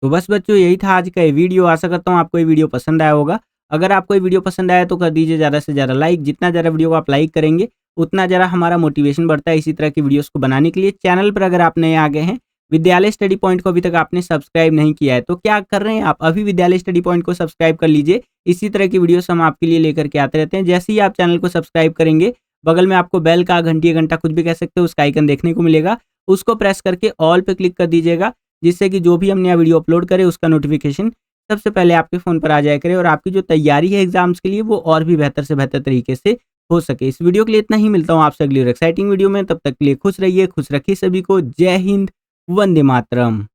तो बस बच्चों, यही था आज का ये वीडियो। आशा करता हूँ आपको ये वीडियो पसंद आया होगा, अगर आपको ये वीडियो पसंद आया तो कर दीजिए ज़्यादा से ज़्यादा लाइक। जितना ज़्यादा वीडियो को आप लाइक करेंगे उतना ज़्यादा हमारा मोटिवेशन बढ़ता है इसी तरह की वीडियोस को बनाने के लिए। चैनल पर अगर आप नए आ गए हैं, विद्यालय स्टडी पॉइंट को अभी तक आपने सब्सक्राइब नहीं किया है तो क्या कर रहे हैं आप, अभी विद्यालय स्टडी पॉइंट को सब्सक्राइब कर लीजिए। इसी तरह की वीडियोस हम आपके लिए लेकर के आते रहते हैं। जैसे ही आप चैनल को सब्सक्राइब करेंगे, बगल में आपको बेल का, घंटी, घंटा कुछ भी कह सकते हो, उसका आइकन देखने को मिलेगा। उसको प्रेस करके ऑल पे क्लिक कर दीजिएगा, जिससे कि जो भी हम नया वीडियो अपलोड करें उसका नोटिफिकेशन सबसे पहले आपके फ़ोन पर आ जाया करे और आपकी जो तैयारी है एग्जाम्स के लिए वो और भी बेहतर से बेहतर तरीके से हो सके। इस वीडियो के लिए इतना ही, मिलता हूँ आपसे अगली और एक्साइटिंग वीडियो में। तब तक के लिए खुश रहिए, खुश रखिए सभी को। जय हिंद, वंदे मातरम।